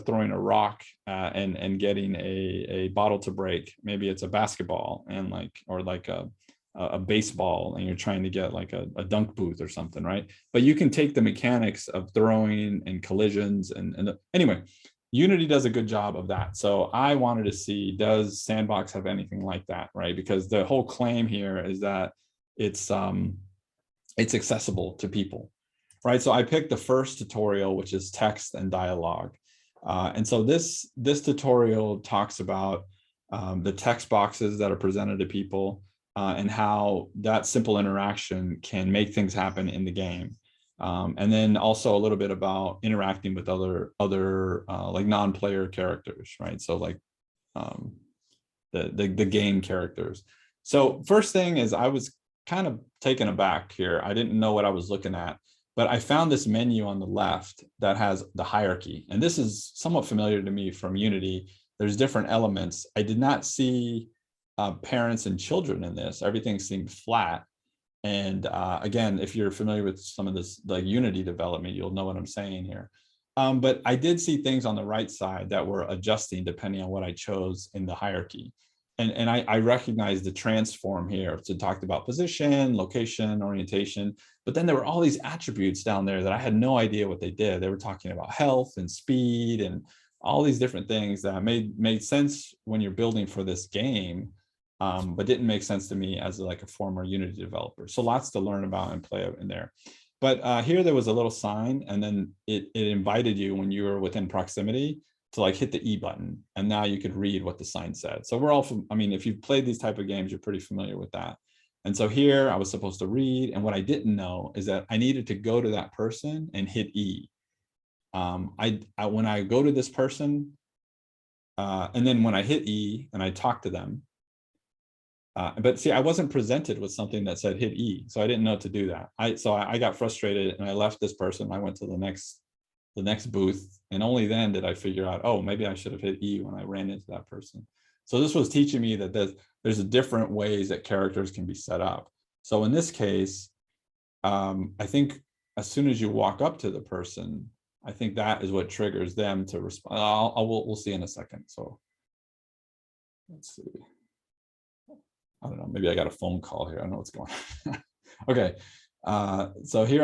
throwing a rock and getting a bottle to break, maybe it's a basketball and or a baseball, and you're trying to get like a dunk booth or something, right? But you can take the mechanics of throwing and collisions anyway, Unity does a good job of that. So I wanted to see, does Sandbox have anything like that, right? Because the whole claim here is that it's accessible to people, right? So I picked the first tutorial, which is text and dialogue. And so this tutorial talks about the text boxes that are presented to people and how that simple interaction can make things happen in the game. And then also a little bit about interacting with other like non-player characters, right? So like the game characters. So first thing is, I was kind of taken aback here. I didn't know what I was looking at, but I found this menu on the left that has the hierarchy. And this is somewhat familiar to me from Unity. There's different elements. I did not see parents and children in this. Everything seemed flat. And again, if you're familiar with some of this like Unity development, you'll know what I'm saying here. But I did see things on the right side that were adjusting depending on what I chose in the hierarchy. And I recognized the transform here. So it talked about position, location, orientation, but then there were all these attributes down there that I had no idea what they did. They were talking about health and speed and all these different things that made sense when you're building for this game, but didn't make sense to me as like a former Unity developer. So lots to learn about and play in there. But here there was a little sign, and then it invited you when you were within proximity to like hit the E button, and now you could read what the sign said. So we're all, I mean, if you've played these type of games, you're pretty familiar with that. And so here I was supposed to read, and what I didn't know is that I needed to go to that person and hit E. When I go to this person, and then when I hit E and I talk to them, but see, I wasn't presented with something that said hit E, so I didn't know to do that. So I got frustrated and I left this person. I went to the next booth, and only then did I figure out, oh, maybe I should have hit E when I ran into that person. So this was teaching me that there's different ways that characters can be set up. So in this case, I think as soon as you walk up to the person, I think that is what triggers them to respond. We'll see in a second. So let's see. I don't know, maybe I got a phone call here. I don't know what's going on. Okay. So here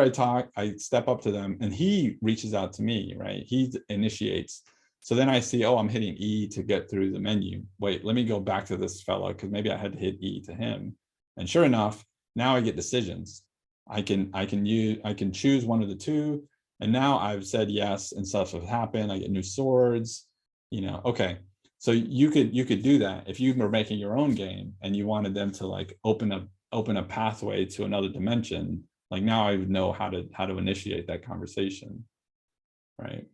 I step up to them, and he reaches out to me, right? He initiates. So then I see, oh, I'm hitting E to get through the menu. Wait, let me go back to this fellow, because maybe I had to hit E to him. And sure enough, now I get decisions. I can choose one of the two. And now I've said yes, and stuff has happened. I get new swords, okay. So you could do that if you were making your own game and you wanted them to like open a pathway to another dimension. Like now I would know how to initiate that conversation, right?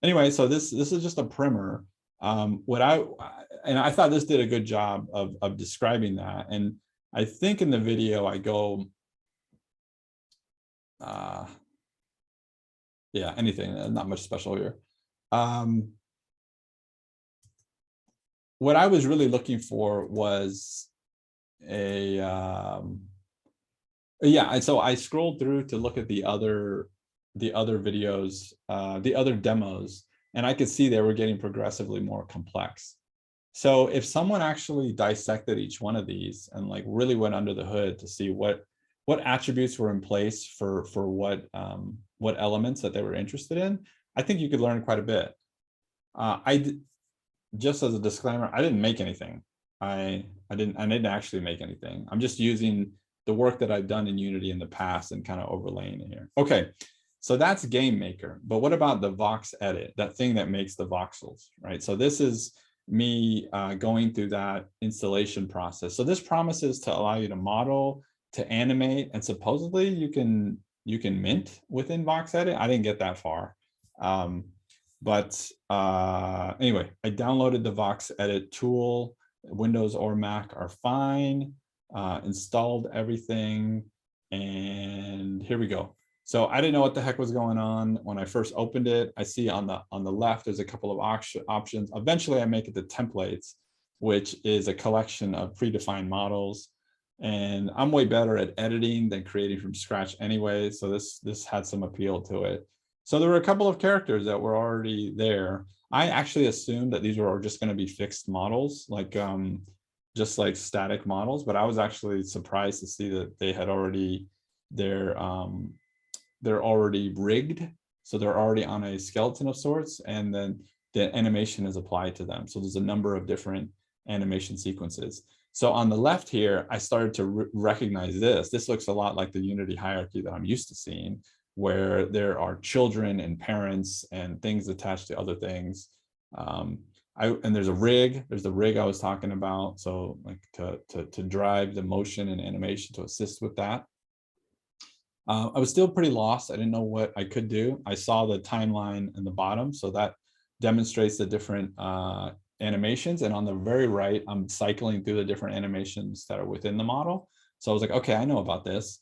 Anyway, so this is just a primer. I thought this did a good job of describing that. And I think in the video I go, yeah, anything, not much special here. What I was really looking for was yeah, and so I scrolled through to look at the other videos, the other demos, and I could see they were getting progressively more complex. So if someone actually dissected each one of these and like really went under the hood to see what attributes were in place for what elements that they were interested in, I think you could learn quite a bit. Just as a disclaimer, I didn't make anything. I didn't actually make anything. I'm just using the work that I've done in Unity in the past and kind of overlaying it here. Okay, so that's Game Maker. But what about the Vox Edit, that thing that makes the voxels, right? So this is me going through that installation process. So this promises to allow you to model, to animate, and supposedly you can mint within Vox Edit. I didn't get that far. But anyway, I downloaded the Vox Edit tool. Windows or Mac are fine. Installed everything, and here we go. So I didn't know what the heck was going on when I first opened it. I see on the left, there's a couple of options. Eventually I make it to templates, which is a collection of predefined models. And I'm way better at editing than creating from scratch anyway. So this had some appeal to it. So there were a couple of characters that were already there. I actually assumed that these were just going to be fixed models, like just like static models, but I was actually surprised to see that they had already, they're already rigged. So they're already on a skeleton of sorts, and then the animation is applied to them. So there's a number of different animation sequences. So on the left here, I started to recognize this. This looks a lot like the Unity hierarchy that I'm used to seeing, where there are children and parents and things attached to other things. And there's a rig, there's the rig I was talking about. So like to drive the motion and animation to assist with that. I was still pretty lost. I didn't know what I could do. I saw the timeline in the bottom. So that demonstrates the different animations. And on the very right, I'm cycling through the different animations that are within the model. So I was like, okay, I know about this.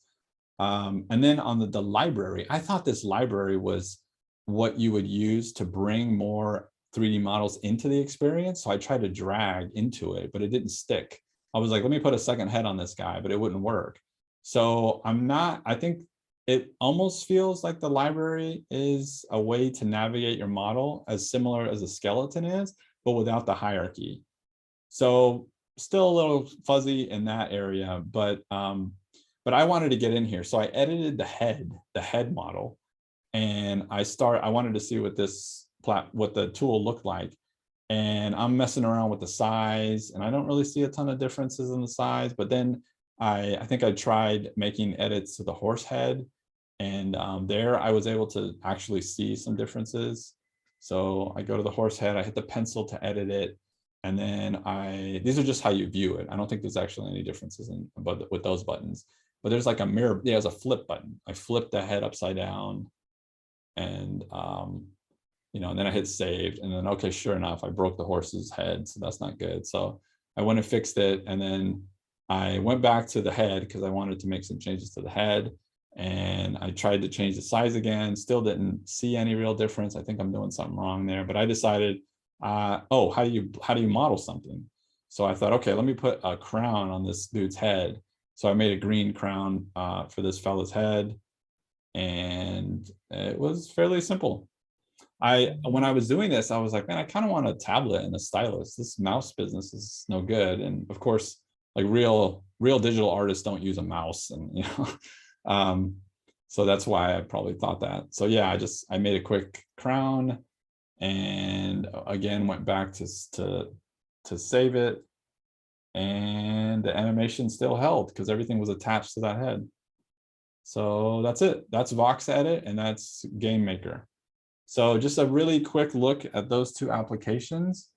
And then on the library, I thought this library was what you would use to bring more 3D models into the experience. So I tried to drag into it, but it didn't stick. I was like, let me put a second head on this guy, but it wouldn't work. So I think it almost feels like the library is a way to navigate your model as similar as a skeleton is, but without the hierarchy. So still a little fuzzy in that area, but I wanted to get in here. So I edited the head model, and I wanted to see what what the tool looked like. And I'm messing around with the size, and I don't really see a ton of differences in the size, but then I think I tried making edits to the horse head, and there I was able to actually see some differences. So I go to the horse head, I hit the pencil to edit it, and then these are just how you view it. I don't think there's actually any differences with those buttons, but there's like a mirror, there's a flip button. I flipped the head upside down, and and then I hit saved, and then, okay, sure enough, I broke the horse's head, so that's not good. So I went and fixed it, and then I went back to the head because I wanted to make some changes to the head, and I tried to change the size again, still didn't see any real difference. I think I'm doing something wrong there, but I decided, oh, how do you model something? So I thought, okay, let me put a crown on this dude's head. So I made a green crown for this fella's head, and it was fairly simple. When I was doing this, I was like, man, I kind of want a tablet and a stylus. This mouse business is no good. And of course, like real digital artists don't use a mouse, and so that's why I probably thought that. So yeah, I made a quick crown, and again went back to save it, and the animation still held because everything was attached to that head. So that's it. That's Vox Edit, and that's Game Maker. So just a really quick look at those two applications.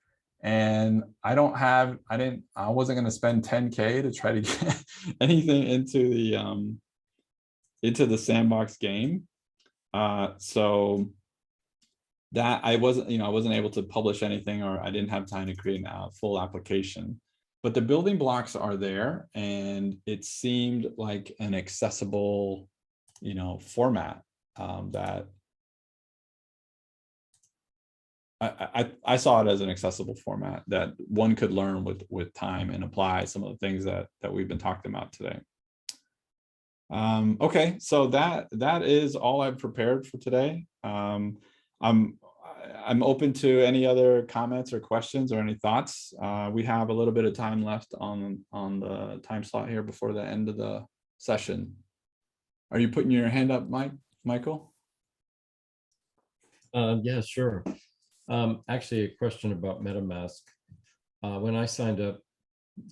And I wasn't going to spend 10K to try to get anything into the Sandbox game. So that I wasn't able to publish anything, or I didn't have time to create a full application. But the building blocks are there, and it seemed like an accessible, format that I saw it as an accessible format that one could learn with time and apply some of the things that we've been talking about today. Okay, so that is all I've prepared for today. I'm open to any other comments or questions or any thoughts. We have a little bit of time left on the time slot here before the end of the session. Are you putting your hand up, Michael? Yeah, sure. Actually, a question about MetaMask. When I signed up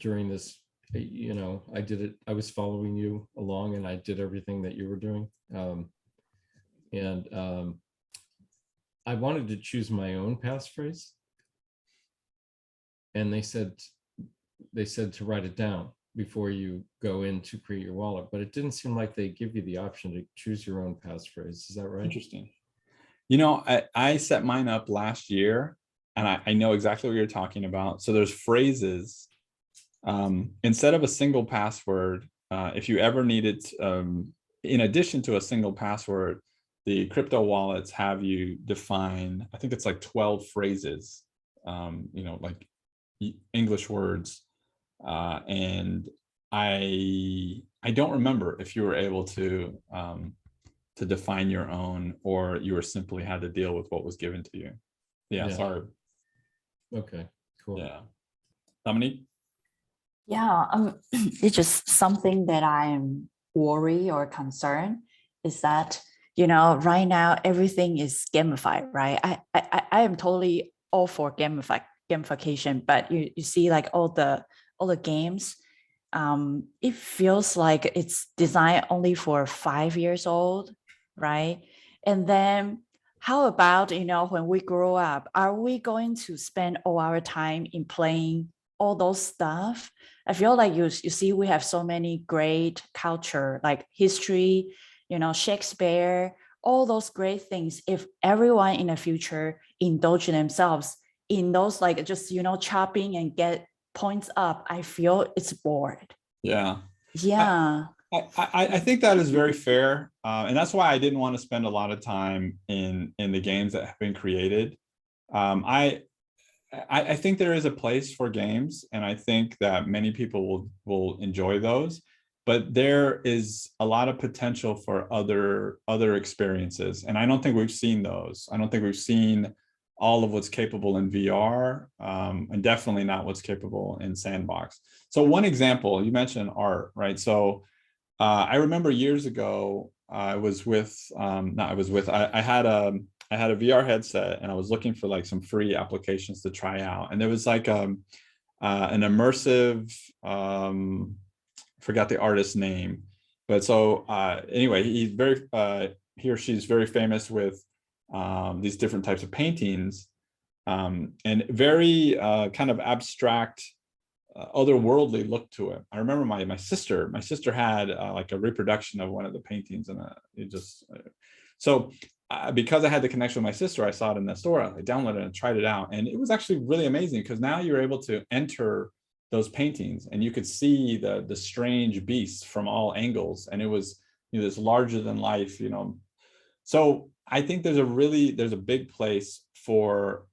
during this, you know, I did it, I was following you along and I did everything that you were doing. I wanted to choose my own passphrase. And they said to write it down before you go in to create your wallet, but it didn't seem like they give you the option to choose your own passphrase. Is that right? Interesting. You know, I set mine up last year and I know exactly what you're talking about. So there's phrases, instead of a single password, if you ever need it, in addition to a single password, the crypto wallets have you define, I think it's like 12 phrases, you know, like English words. And I don't remember if you were able to define your own, or you were simply had to deal with what was given to you. Yeah. Sorry. Okay, cool. Yeah. Dominique? Yeah, it's just something that I'm worried or concerned is that, you know, right now everything is gamified, right? I am totally all for gamification, but you see like all the games, it feels like it's designed only for 5 years old, right? And then how about, you know, when we grow up, are we going to spend all our time in playing all those stuff? I feel like you see, we have so many great culture, like history, you know, Shakespeare, all those great things. If everyone in the future indulge themselves in those, like just, you know, chopping and get points up, I feel it's bored. Yeah. Yeah. I think that is very fair. And that's why I didn't want to spend a lot of time in the games that have been created. I think there is a place for games, and I think that many people will enjoy those, but there is a lot of potential for other experiences, and I don't think we've seen those. I don't think we've seen all of what's capable in VR, and definitely not what's capable in Sandbox. So one example, you mentioned art, right? So I remember years ago, I had a VR headset and I was looking for like some free applications to try out. And there was like an immersive, forgot the artist's name, but so anyway, he or she's very famous with these different types of paintings, and very kind of abstract, otherworldly look to it. I remember my sister had like a reproduction of one of the paintings, and it just so because I had the connection with my sister, I saw it in the store. I downloaded it and tried it out, and it was actually really amazing because now you're able to enter those paintings and you could see the strange beasts from all angles, and it was, you know, this larger than life, you know. So I think there's a big place for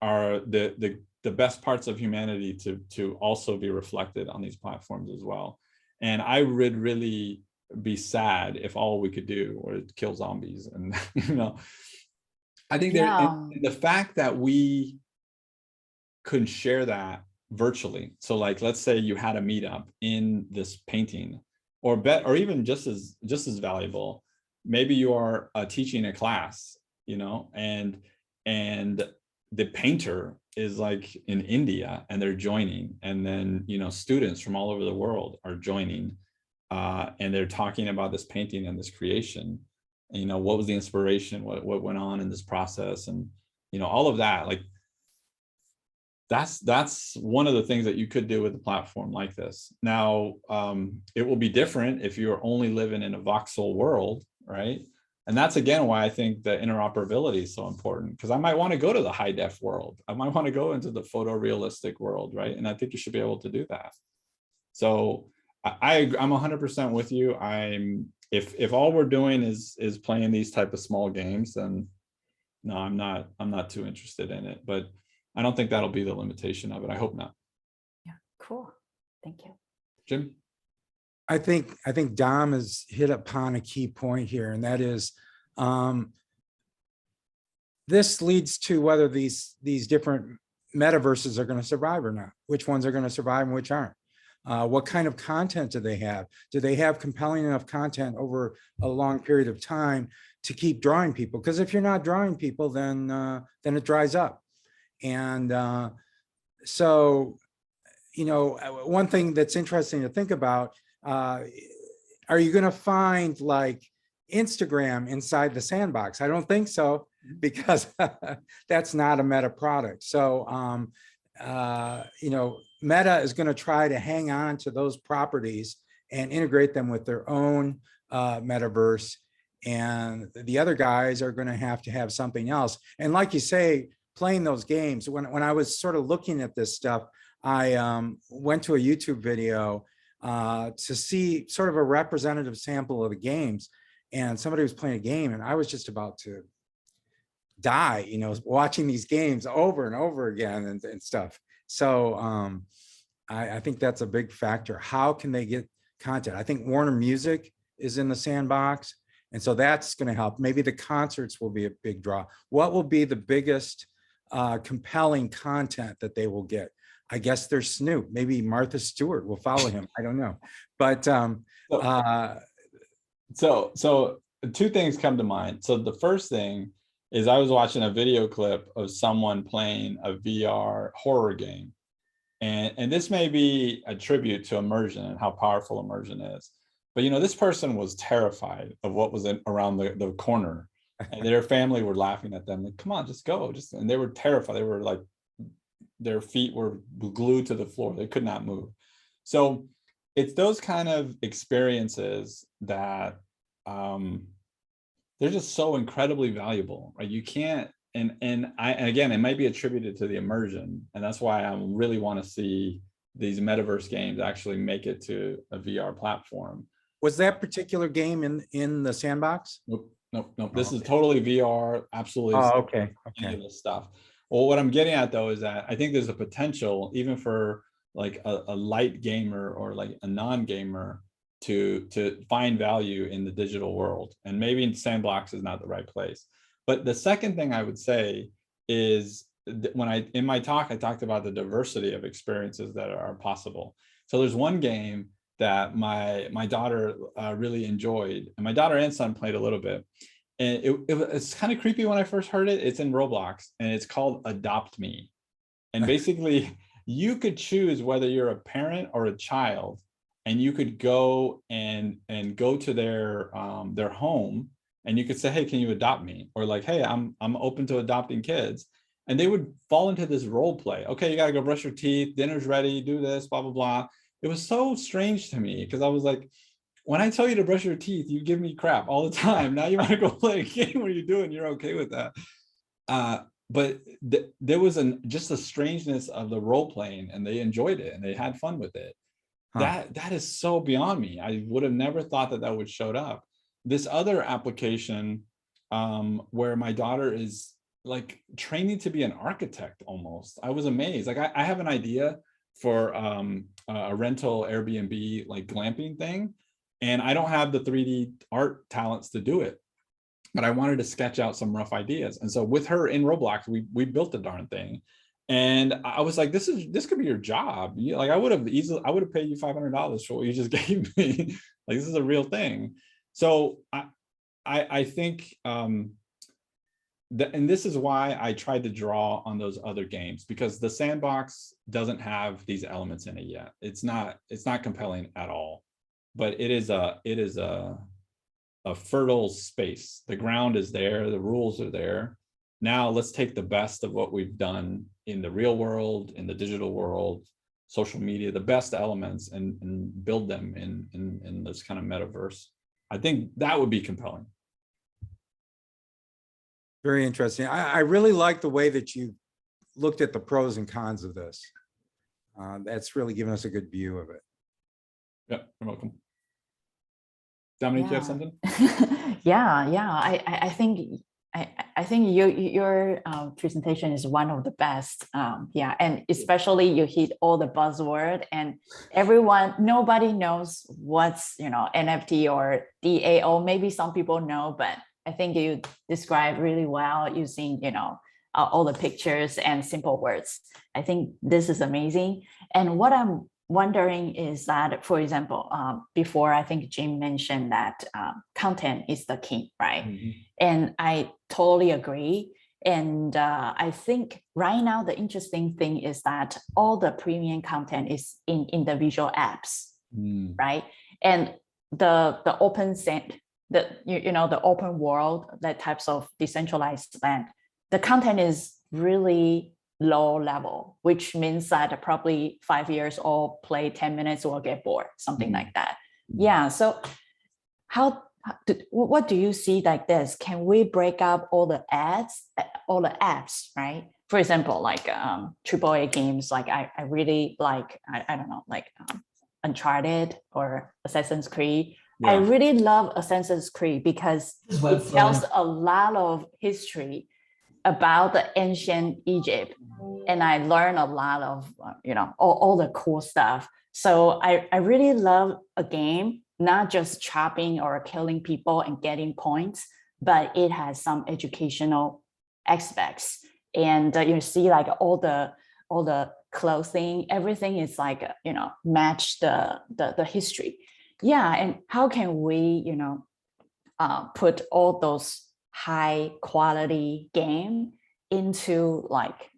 the best parts of humanity to also be reflected on these platforms as well. And I would really be sad if all we could do was kill zombies. And you know, I think the fact that we couldn't share that virtually. So like, let's say you had a meetup in this painting, or even just as valuable, maybe you are teaching a class, you know, and the painter is like in India and they're joining, and then, you know, students from all over the world are joining, and they're talking about this painting and this creation, and, you know, what was the inspiration, what went on in this process, and, you know, all of that. Like that's one of the things that you could do with a platform like this. Now, it will be different if you're only living in a voxel world, right? And that's again why I think the interoperability is so important, because I might want to go to the high def world. I might want to go into the photorealistic world, right? And I think you should be able to do that. So I'm 100% with you. If all we're doing is playing these type of small games, then no, I'm not too interested in it, but I don't think that'll be the limitation of it. I hope not. Yeah, cool. Thank you. Jim? I think Dom has hit upon a key point here, and that is this leads to whether these different metaverses are going to survive or not, which ones are going to survive and which aren't. What kind of content do they have? Do they have compelling enough content over a long period of time to keep drawing people? Because if you're not drawing people, then it dries up. And so, you know, one thing that's interesting to think about, are you going to find like Instagram inside the sandbox? I don't think so, because that's not a Meta product. So, you know, Meta is going to try to hang on to those properties and integrate them with their own metaverse. And the other guys are going to have something else. And like you say, playing those games, when I was sort of looking at this stuff, I went to a YouTube video to see sort of a representative sample of the games, and somebody was playing a game and I was just about to die, you know, watching these games over and over again and stuff. So I think that's a big factor. How can they get content? I think Warner Music is in the sandbox, and so that's going to help. Maybe the concerts will be a big draw. What will be the biggest compelling content that they will get? I guess there's Snoop. Maybe Martha Stewart will follow him. I don't know. But so two things come to mind. So the first thing is I was watching a video clip of someone playing a VR horror game. And this may be a tribute to immersion and how powerful immersion is. But, you know, this person was terrified of what was around the corner, and their family were laughing at them. Like, come on, just go. And they were terrified. They were like, their feet were glued to the floor. They could not move. So it's those kind of experiences that they're just so incredibly valuable, right? You can't, and again, it might be attributed to the immersion. And that's why I really want to see these metaverse games actually make it to a VR platform. Was that particular game in the sandbox? Nope. This is totally VR, absolutely. Oh, okay. Any of this stuff. Well, what I'm getting at though is that I think there's a potential even for like a light gamer or like a non-gamer to find value in the digital world. And maybe Sandbox is not the right place. But the second thing I would say is when in my talk, I talked about the diversity of experiences that are possible. So there's one game that my daughter really enjoyed, and my daughter and son played a little bit. And it's kind of creepy when I first heard it. It's in Roblox and it's called Adopt Me. And basically you could choose whether you're a parent or a child, and you could go and go to their home, and you could say, hey, can you adopt me? Or like, hey, I'm open to adopting kids. And they would fall into this role play. Okay, you got to go brush your teeth. Dinner's ready. Do this, blah, blah, blah. It was so strange to me because I was like, when I tell you to brush your teeth, you give me crap all the time. Now you want to go play a game where you do it and you're okay with that. But there was just a strangeness of the role playing, and they enjoyed it and they had fun with it. Huh. That is so beyond me. I would have never thought that would show up. This other application where my daughter is like training to be an architect almost. I was amazed. Like I have an idea for a rental Airbnb like glamping thing, and I don't have the 3D art talents to do it, but I wanted to sketch out some rough ideas. And so with her in Roblox, we built the darn thing. And I was like, this could be your job. Like I would have paid you $500 for what you just gave me. Like this is a real thing. So I think and this is why I tried to draw on those other games, because the sandbox doesn't have these elements in it yet. It's not compelling at all, but it is a fertile space. The ground is there, the rules are there. Now let's take the best of what we've done in the real world, in the digital world, social media, the best elements, and build them in this kind of metaverse. I think that would be compelling. Very interesting. I really like the way that you looked at the pros and cons of this. That's really given us a good view of it. Yeah, you're welcome. Dominique, you have something? Yeah. I think I think your presentation is one of the best. Yeah, and especially you hit all the buzzword, and nobody knows what's NFT or DAO. Maybe some people know, but I think you describe really well using all the pictures and simple words. I think this is amazing. And what I'm wondering is that, for example, before I think Jim mentioned that content is the key, right? Mm-hmm. And I totally agree. And I think right now the interesting thing is that all the premium content is in individual apps, right? And the open the open world, that types of decentralized land, the content is really low level, which means that probably 5 years old play 10 minutes will get bored, something like that. Yeah. So what do you see like this? Can we break up all the apps, right? For example, like AAA games, like I really like, I don't know, like Uncharted or Assassin's Creed. Yeah. I really love Assassin's Creed because it tells a lot of history about the ancient Egypt, and I learned a lot of all the cool stuff. So I really love a game, not just chopping or killing people and getting points, but it has some educational aspects. And you see like all the clothing, everything is like match the history. Yeah, and how can we put all those high quality game into like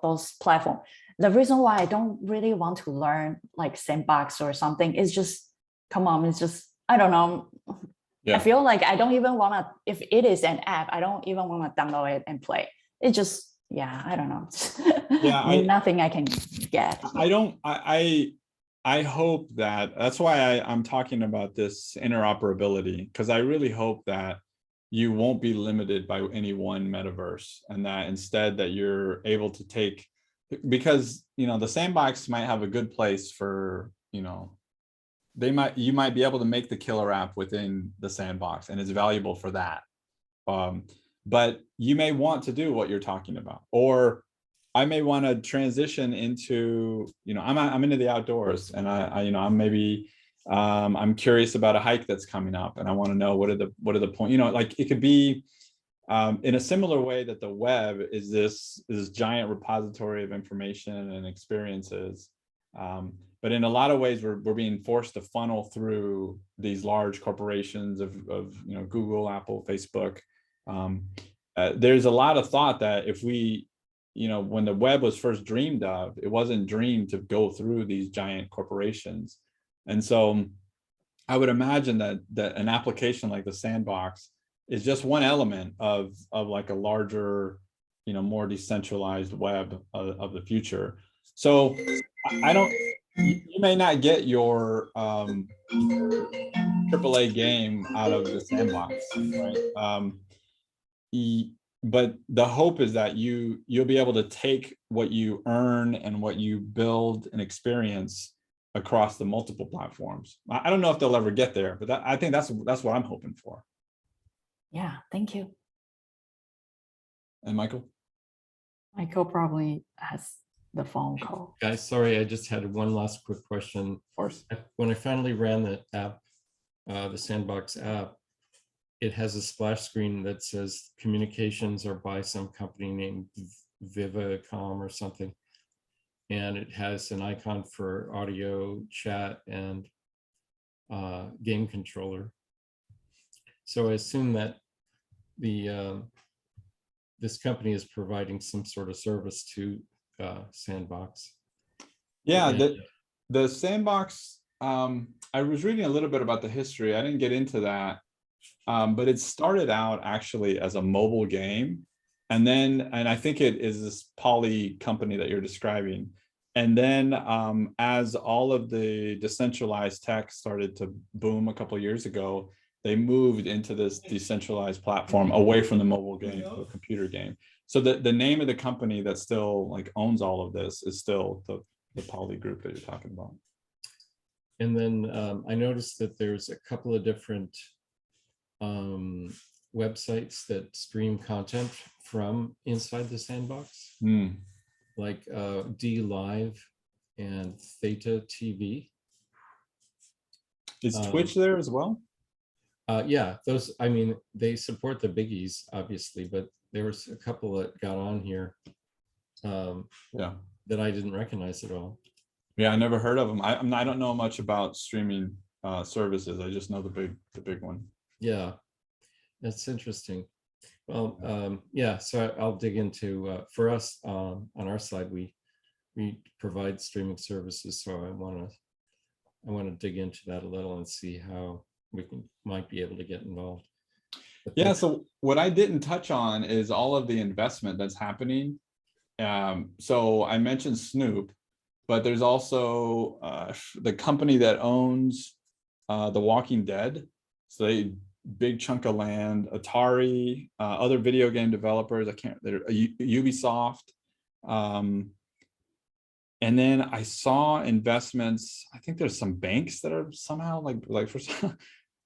those platforms? The reason why I don't really want to learn like Sandbox or something is just, come on, it's just, I don't know. Yeah. I feel like I don't even want to, if it is an app, I don't even want to download it and play. It just, yeah, I don't know. Yeah, nothing I can get. I hope that's why I'm talking about this interoperability, because I really hope that you won't be limited by any one metaverse, and that instead that you're able to take, because the sandbox might have a good place for you might be able to make the killer app within the sandbox, and it's valuable for that. But you may want to do what you're talking about, or I may want to transition into, I'm into the outdoors, and I'm maybe I'm curious about a hike that's coming up, and I want to know what are the points, like it could be in a similar way that the web is this giant repository of information and experiences. But in a lot of ways, we're being forced to funnel through these large corporations of Google, Apple, Facebook. There's a lot of thought that if we, when the web was first dreamed of, it wasn't dreamed to go through these giant corporations. And so I would imagine that an application like the Sandbox is just one element of like a larger, more decentralized web of the future. So you may not get your AAA game out of the Sandbox, right? But the hope is that you'll be able to take what you earn and what you build and experience across the multiple platforms. I don't know if they'll ever get there, but I think that's what I'm hoping for. Yeah, thank you. And Michael? Michael probably has the phone call. Guys, sorry, I just had one last quick question. Of course. When I finally ran the app, the Sandbox app, it has a splash screen that says communications are by some company named Vivacom or something. And it has an icon for audio, chat, and game controller. So I assume that this company is providing some sort of service to Sandbox. Yeah, the Sandbox, I was reading a little bit about the history. I didn't get into that. But it started out actually as a mobile game. And I think it is this Poly company that you're describing. And then as all of the decentralized tech started to boom a couple of years ago, they moved into this decentralized platform away from the mobile game to a computer game. So the name of the company that still like owns all of this is still the Poly group that you're talking about. And then I noticed that there's a couple of different websites that stream content from inside the sandbox, Hmm. like D Live and Theta TV. Is Twitch there as well? Yeah, those, I mean, they support the biggies, obviously, but there was a couple that got on here Yeah. that I didn't recognize at all. Yeah, I never heard of them. I don't know much about streaming services. I just know the big one. Yeah, that's interesting. Well, yeah, so I'll dig into, for us, on our side, we provide streaming services, so I want to dig into that a little and see how we might be able to get involved. But Yeah, that's- so what I didn't touch on is all of the investment that's happening. So I mentioned Snoop, but there's also the company that owns The Walking Dead. So they big chunk of land, Atari, other video game developers, Ubisoft. And then I saw investments, I think there's some banks that are somehow like for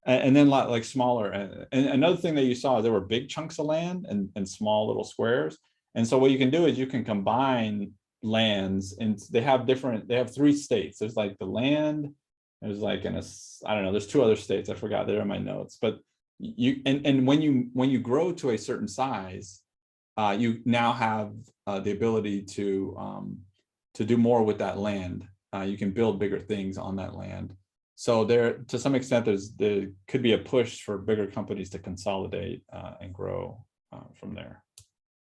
and then like smaller. And another thing that you saw, there were big chunks of land and small little squares. And so what you can do is you can combine lands, and they have 3 states. There's like the land, there's like I don't know, there's 2 other states, I forgot, they're in my notes. But and when you grow to a certain size, you now have the ability to do more with that land. You can build bigger things on that land. So there, to some extent, there could be a push for bigger companies to consolidate and grow from there.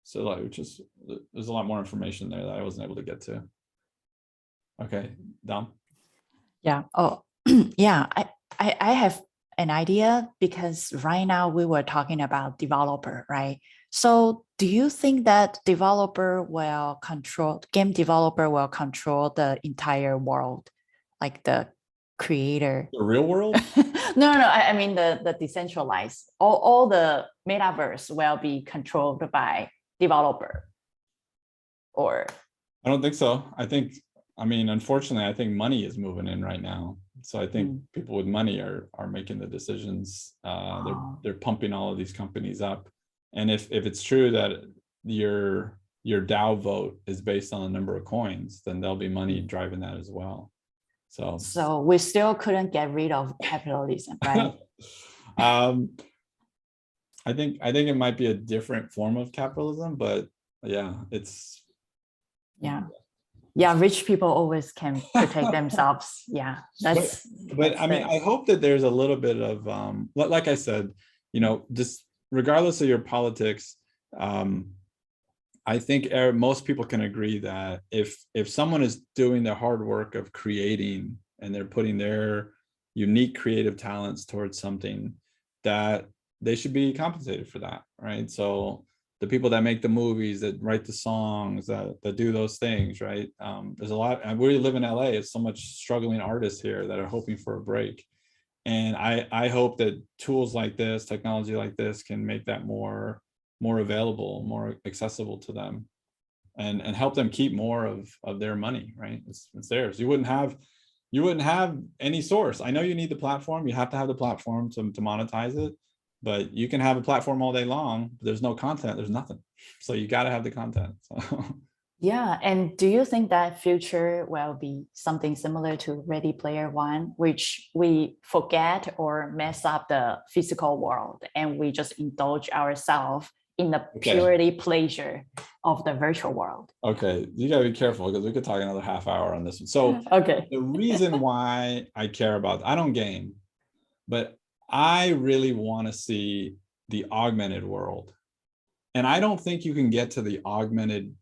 So like, there's a lot more information there that I wasn't able to get to. Okay, Dom. Yeah. Oh, yeah. I have an idea, because right now we were talking about developer, right? So do you think that game developer will control the entire world, like the creator? The real world? No, I mean the decentralized. All the metaverse will be controlled by developer, or? I don't think so. I mean, unfortunately, I think money is moving in right now. So I think people with money are making the decisions. They're pumping all of these companies up. And if it's true that your DAO vote is based on the number of coins, then there'll be money driving that as well. So we still couldn't get rid of capitalism, right? I think it might be a different form of capitalism, but yeah, it's rich people always can protect themselves. Yeah, but I mean, I hope that there's a little bit of like I said, just regardless of your politics, I think most people can agree that if someone is doing the hard work of creating, and they're putting their unique creative talents towards something, that they should be compensated for that, right? So the people that make the movies, that write the songs, that do those things, right? There's a lot, and we live in LA, it's so much struggling artists here that are hoping for a break. And I hope that tools like this, technology like this, can make that more available, more accessible to them, and help them keep more of their money, right? It's theirs. You wouldn't have any source. I know you need the platform, you have to have the platform to monetize it, but you can have a platform all day long, but there's no content, there's nothing. So you got to have the content. So. Yeah, and do you think that future will be something similar to Ready Player One, which we forget or mess up the physical world, and we just indulge ourselves in the purity pleasure of the virtual world? Okay, you gotta be careful, because we could talk another half hour on this one. So the reason why I care about, I don't game, but I really want to see the augmented world. And I don't think you can get to the augmented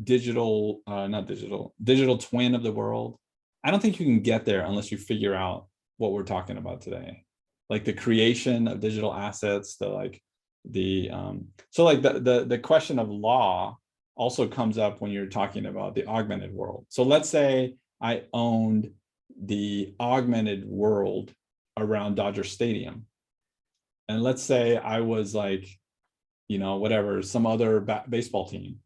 digital twin of the world. I don't think you can get there unless you figure out what we're talking about today, like the creation of digital assets, the question of law also comes up when you're talking about the augmented world. So let's say I owned the augmented world around Dodger Stadium, and let's say I was like, whatever, some other baseball team,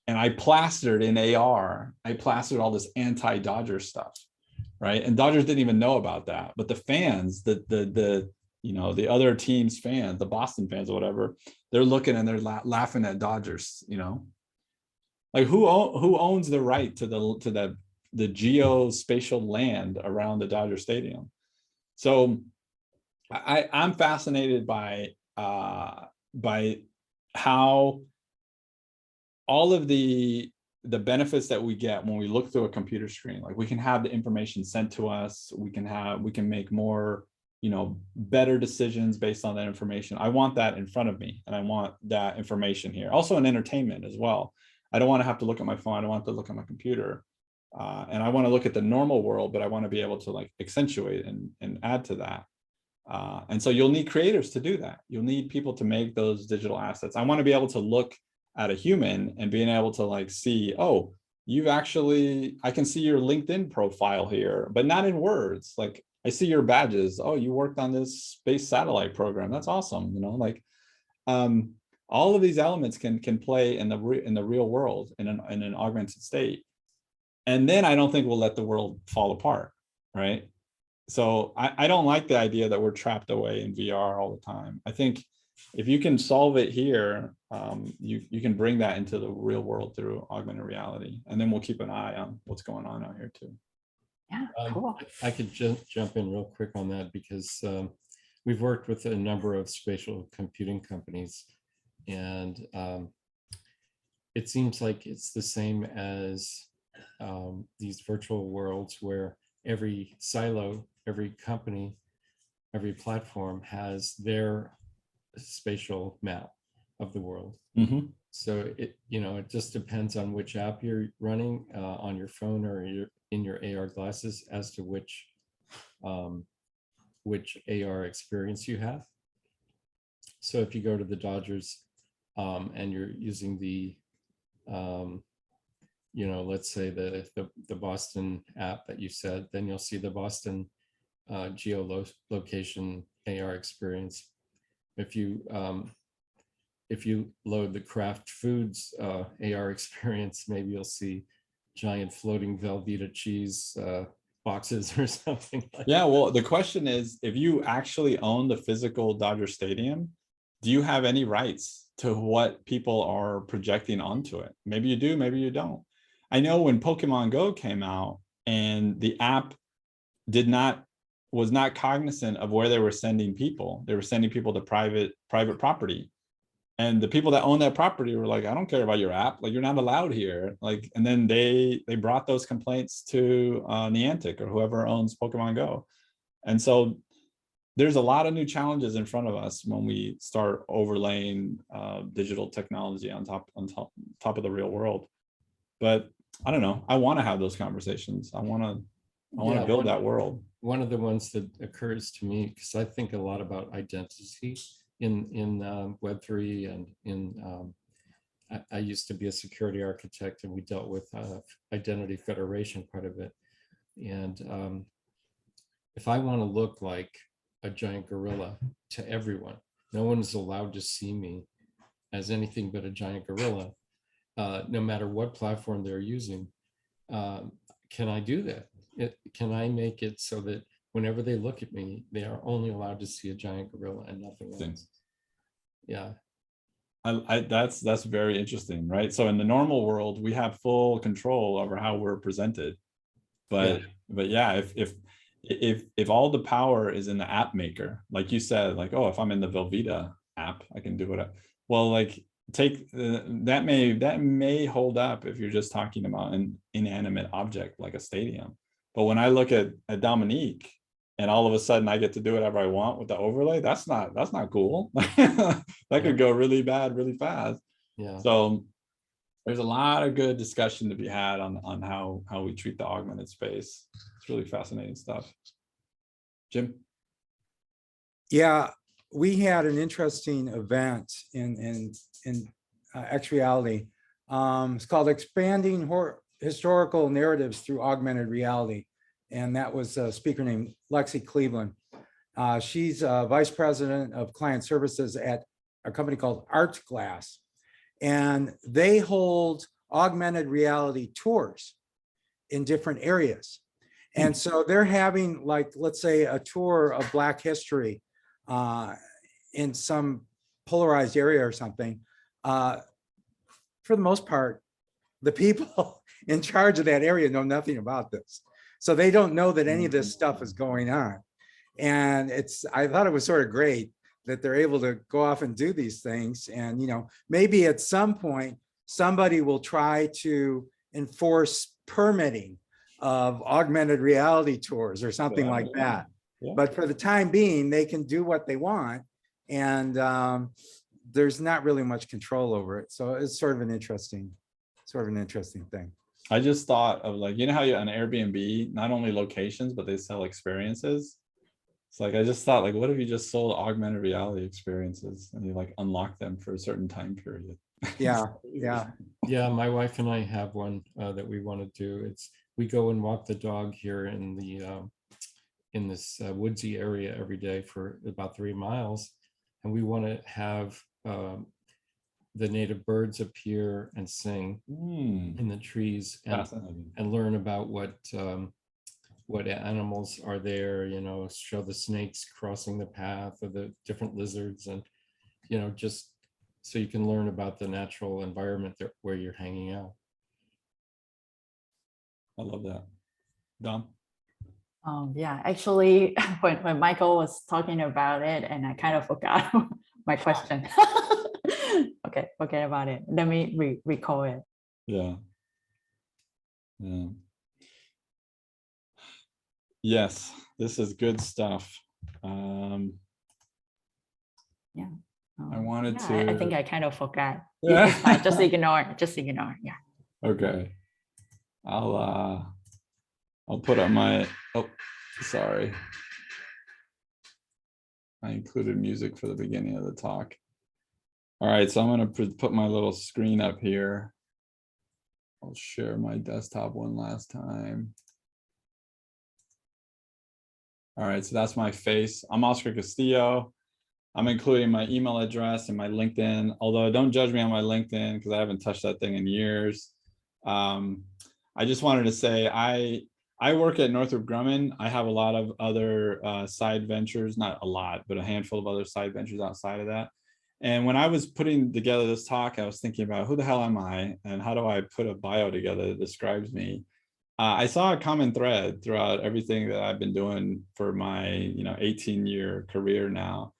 and I plastered in AR, I plastered all this anti-Dodger stuff, right? And Dodgers didn't even know about that, but the fans, the you know, the other team's fans, the Boston fans or whatever, they're looking and they're laughing at Dodgers, you know, like who owns the right to the geospatial land around the Dodger Stadium? So I'm fascinated by how all of the benefits that we get when we look through a computer screen, like we can have the information sent to us, we can make more, you know, better decisions based on that information. I want that in front of me, and I want that information here. Also in entertainment as well. I don't want to have to look at my phone. I don't want to look at my computer. And I want to look at the normal world, but I want to be able to like accentuate and add to that. And so you'll need creators to do that. You'll need people to make those digital assets. I want to be able to look at a human and being able to like see, oh, I can see your LinkedIn profile here, but not in words. Like I see your badges. Oh, you worked on this space satellite program. That's awesome. You know, like all of these elements can play in the real world in an augmented state. And then I don't think we'll let the world fall apart, right? So I don't like the idea that we're trapped away in VR all the time. I think if you can solve it here, you can bring that into the real world through augmented reality. And then we'll keep an eye on what's going on out here too. Yeah, cool. I could jump in real quick on that because we've worked with a number of spatial computing companies, and it seems like it's the same as these virtual worlds where every silo, every company, every platform has their spatial map of the world. Mm-hmm. So it just depends on which app you're running on your phone or in your AR glasses as to which AR experience you have. So if you go to the Dodgers and you're using the let's say the Boston app that you said, then you'll see the Boston geolocation AR experience. If you load the Kraft Foods AR experience, maybe you'll see giant floating Velveeta cheese boxes or something like Yeah, well, the question is, if you actually own the physical Dodger Stadium, do you have any rights to what people are projecting onto it? Maybe you do, maybe you don't. I know when Pokemon Go came out and the app was not cognizant of where they were sending people. They were sending people to private property. And the people that own that property were like, I don't care about your app. Like, you're not allowed here. Like, and then they brought those complaints to Niantic or whoever owns Pokemon Go. And so there's a lot of new challenges in front of us when we start overlaying digital technology on top of the real world. But I don't know. I want to have those conversations. I want to build that world. One of the ones that occurs to me, because I think a lot about identity in Web3 and in I used to be a security architect, and we dealt with identity federation quite a bit. And if I want to look like a giant gorilla to everyone, no one is allowed to see me as anything but a giant gorilla, no matter what platform they're using. Can I do that? Can I make it so that whenever they look at me, they are only allowed to see a giant gorilla and nothing else? Yeah. That's very interesting, right? So in the normal world, we have full control over how we're presented. But yeah, if all the power is in the app maker, like you said, like, oh, if I'm in the Velveeta app, I can do whatever. Well, like that may hold up if you're just talking about an inanimate object like a stadium. But when I look at Dominique and all of a sudden I get to do whatever I want with the overlay, that's not cool. That could go really bad really fast. Yeah. So there's a lot of good discussion to be had on how we treat the augmented space. It's really fascinating stuff. Jim? Yeah, we had an interesting event in X Reality. It's called Expanding Historical Narratives Through Augmented Reality. And that was a speaker named Lexi Cleveland. She's vice president of client services at a company called Art Glass. And they hold augmented reality tours in different areas. And so they're having, like, let's say a tour of Black history in some polarized area or something, for the most part, the people in charge of that area know nothing about this. So they don't know that any of this stuff is going on. And I thought it was sort of great that they're able to go off and do these things. And, maybe at some point, somebody will try to enforce permitting of augmented reality tours or something like that. Yeah. But for the time being, they can do what they want. And there's not really much control over it. So it's sort of an interesting thing. I just thought of like, how you on Airbnb, not only locations, but they sell experiences. It's like, I just thought like, what if you just sold augmented reality experiences and you like unlock them for a certain time period? Yeah. Yeah, my wife and I have one that we want to do. We go and walk the dog here in this woodsy area every day for about 3 miles, and we want to have the native birds appear and sing in the trees and learn about what animals are there, show the snakes crossing the path or the different lizards, and just so you can learn about the natural environment where you're hanging out. I love that. Dom? Yeah, actually, when Michael was talking about it, and I kind of forgot my question. Okay, forget about it. Let me recall it. Yeah. Yes, this is good stuff. Yeah. I wanted yeah, to. I think I kind of forgot. Yeah. It's fine. Just ignore. Just ignore. Yeah. Okay. I'll put up my. Oh, sorry. I included music for the beginning of the talk. All right, so I'm going to put my little screen up here. I'll share my desktop one last time. All right, so that's my face. I'm Oscar Castillo. I'm including my email address and my LinkedIn, although don't judge me on my LinkedIn because I haven't touched that thing in years. I just wanted to say I work at Northrop Grumman. I have a lot of other side ventures, not a lot, but a handful of other side ventures outside of that. And when I was putting together this talk, I was thinking about who the hell am I and how do I put a bio together that describes me? I saw a common thread throughout everything that I've been doing for my 18-year career now.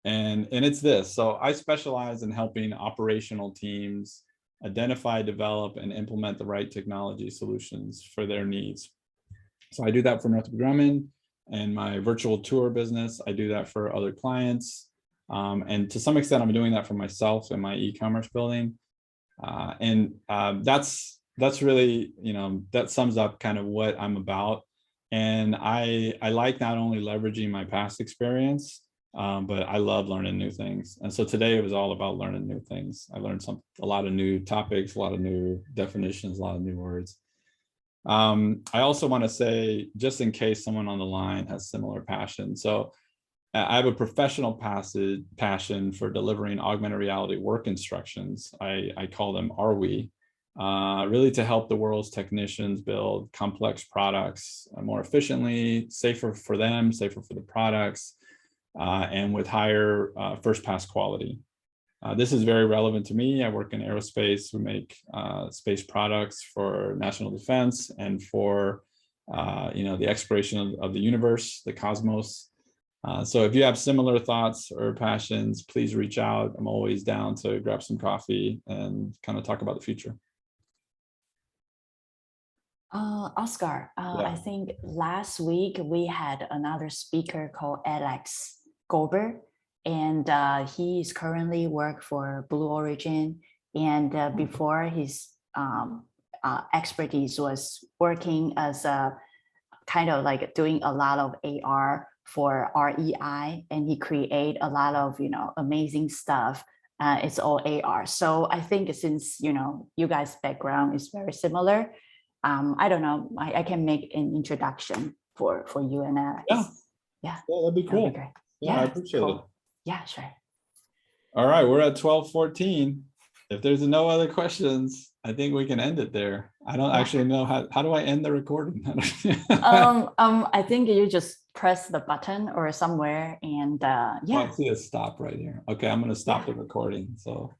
And it's this. So I specialize in helping operational teams identify, develop, and implement the right technology solutions for their needs. So I do that for Northrop Grumman and my virtual tour business. I do that for other clients. And to some extent, I'm doing that for myself in my e-commerce building. That's really, that sums up kind of what I'm about. And I like not only leveraging my past experience, but I love learning new things. And so today it was all about learning new things. I learned a lot of new topics, a lot of new definitions, a lot of new words. I also want to say, just in case someone on the line has similar passion. So I have a professional passion for delivering augmented reality work instructions. I call them ARWE, really to help the world's technicians build complex products more efficiently, safer for them, safer for the products, and with higher first pass quality. This is very relevant to me. I work in aerospace. We make space products for national defense and for the exploration of the universe, the cosmos. So if you have similar thoughts or passions, please reach out. I'm always down to grab some coffee and kind of talk about the future. Oscar, I think last week we had another speaker called Alex Gober, and he is currently work for Blue Origin. And before his expertise was working as a kind of like doing a lot of AR for REI, and he create a lot of amazing stuff. It's all AR. So I think since you guys' background is very similar, I don't know, I can make an introduction for you and Alex. Yeah, that'd be cool. That'd be great. Yeah, I appreciate it. Yeah, sure. All right, we're at 12:14. if there's no other questions, I think we can end it there. I don't Yeah. actually know how do I end the recording? I think you just press the button or somewhere and Oh, I yeah. see a stop right here. Okay, I'm gonna stop the recording. So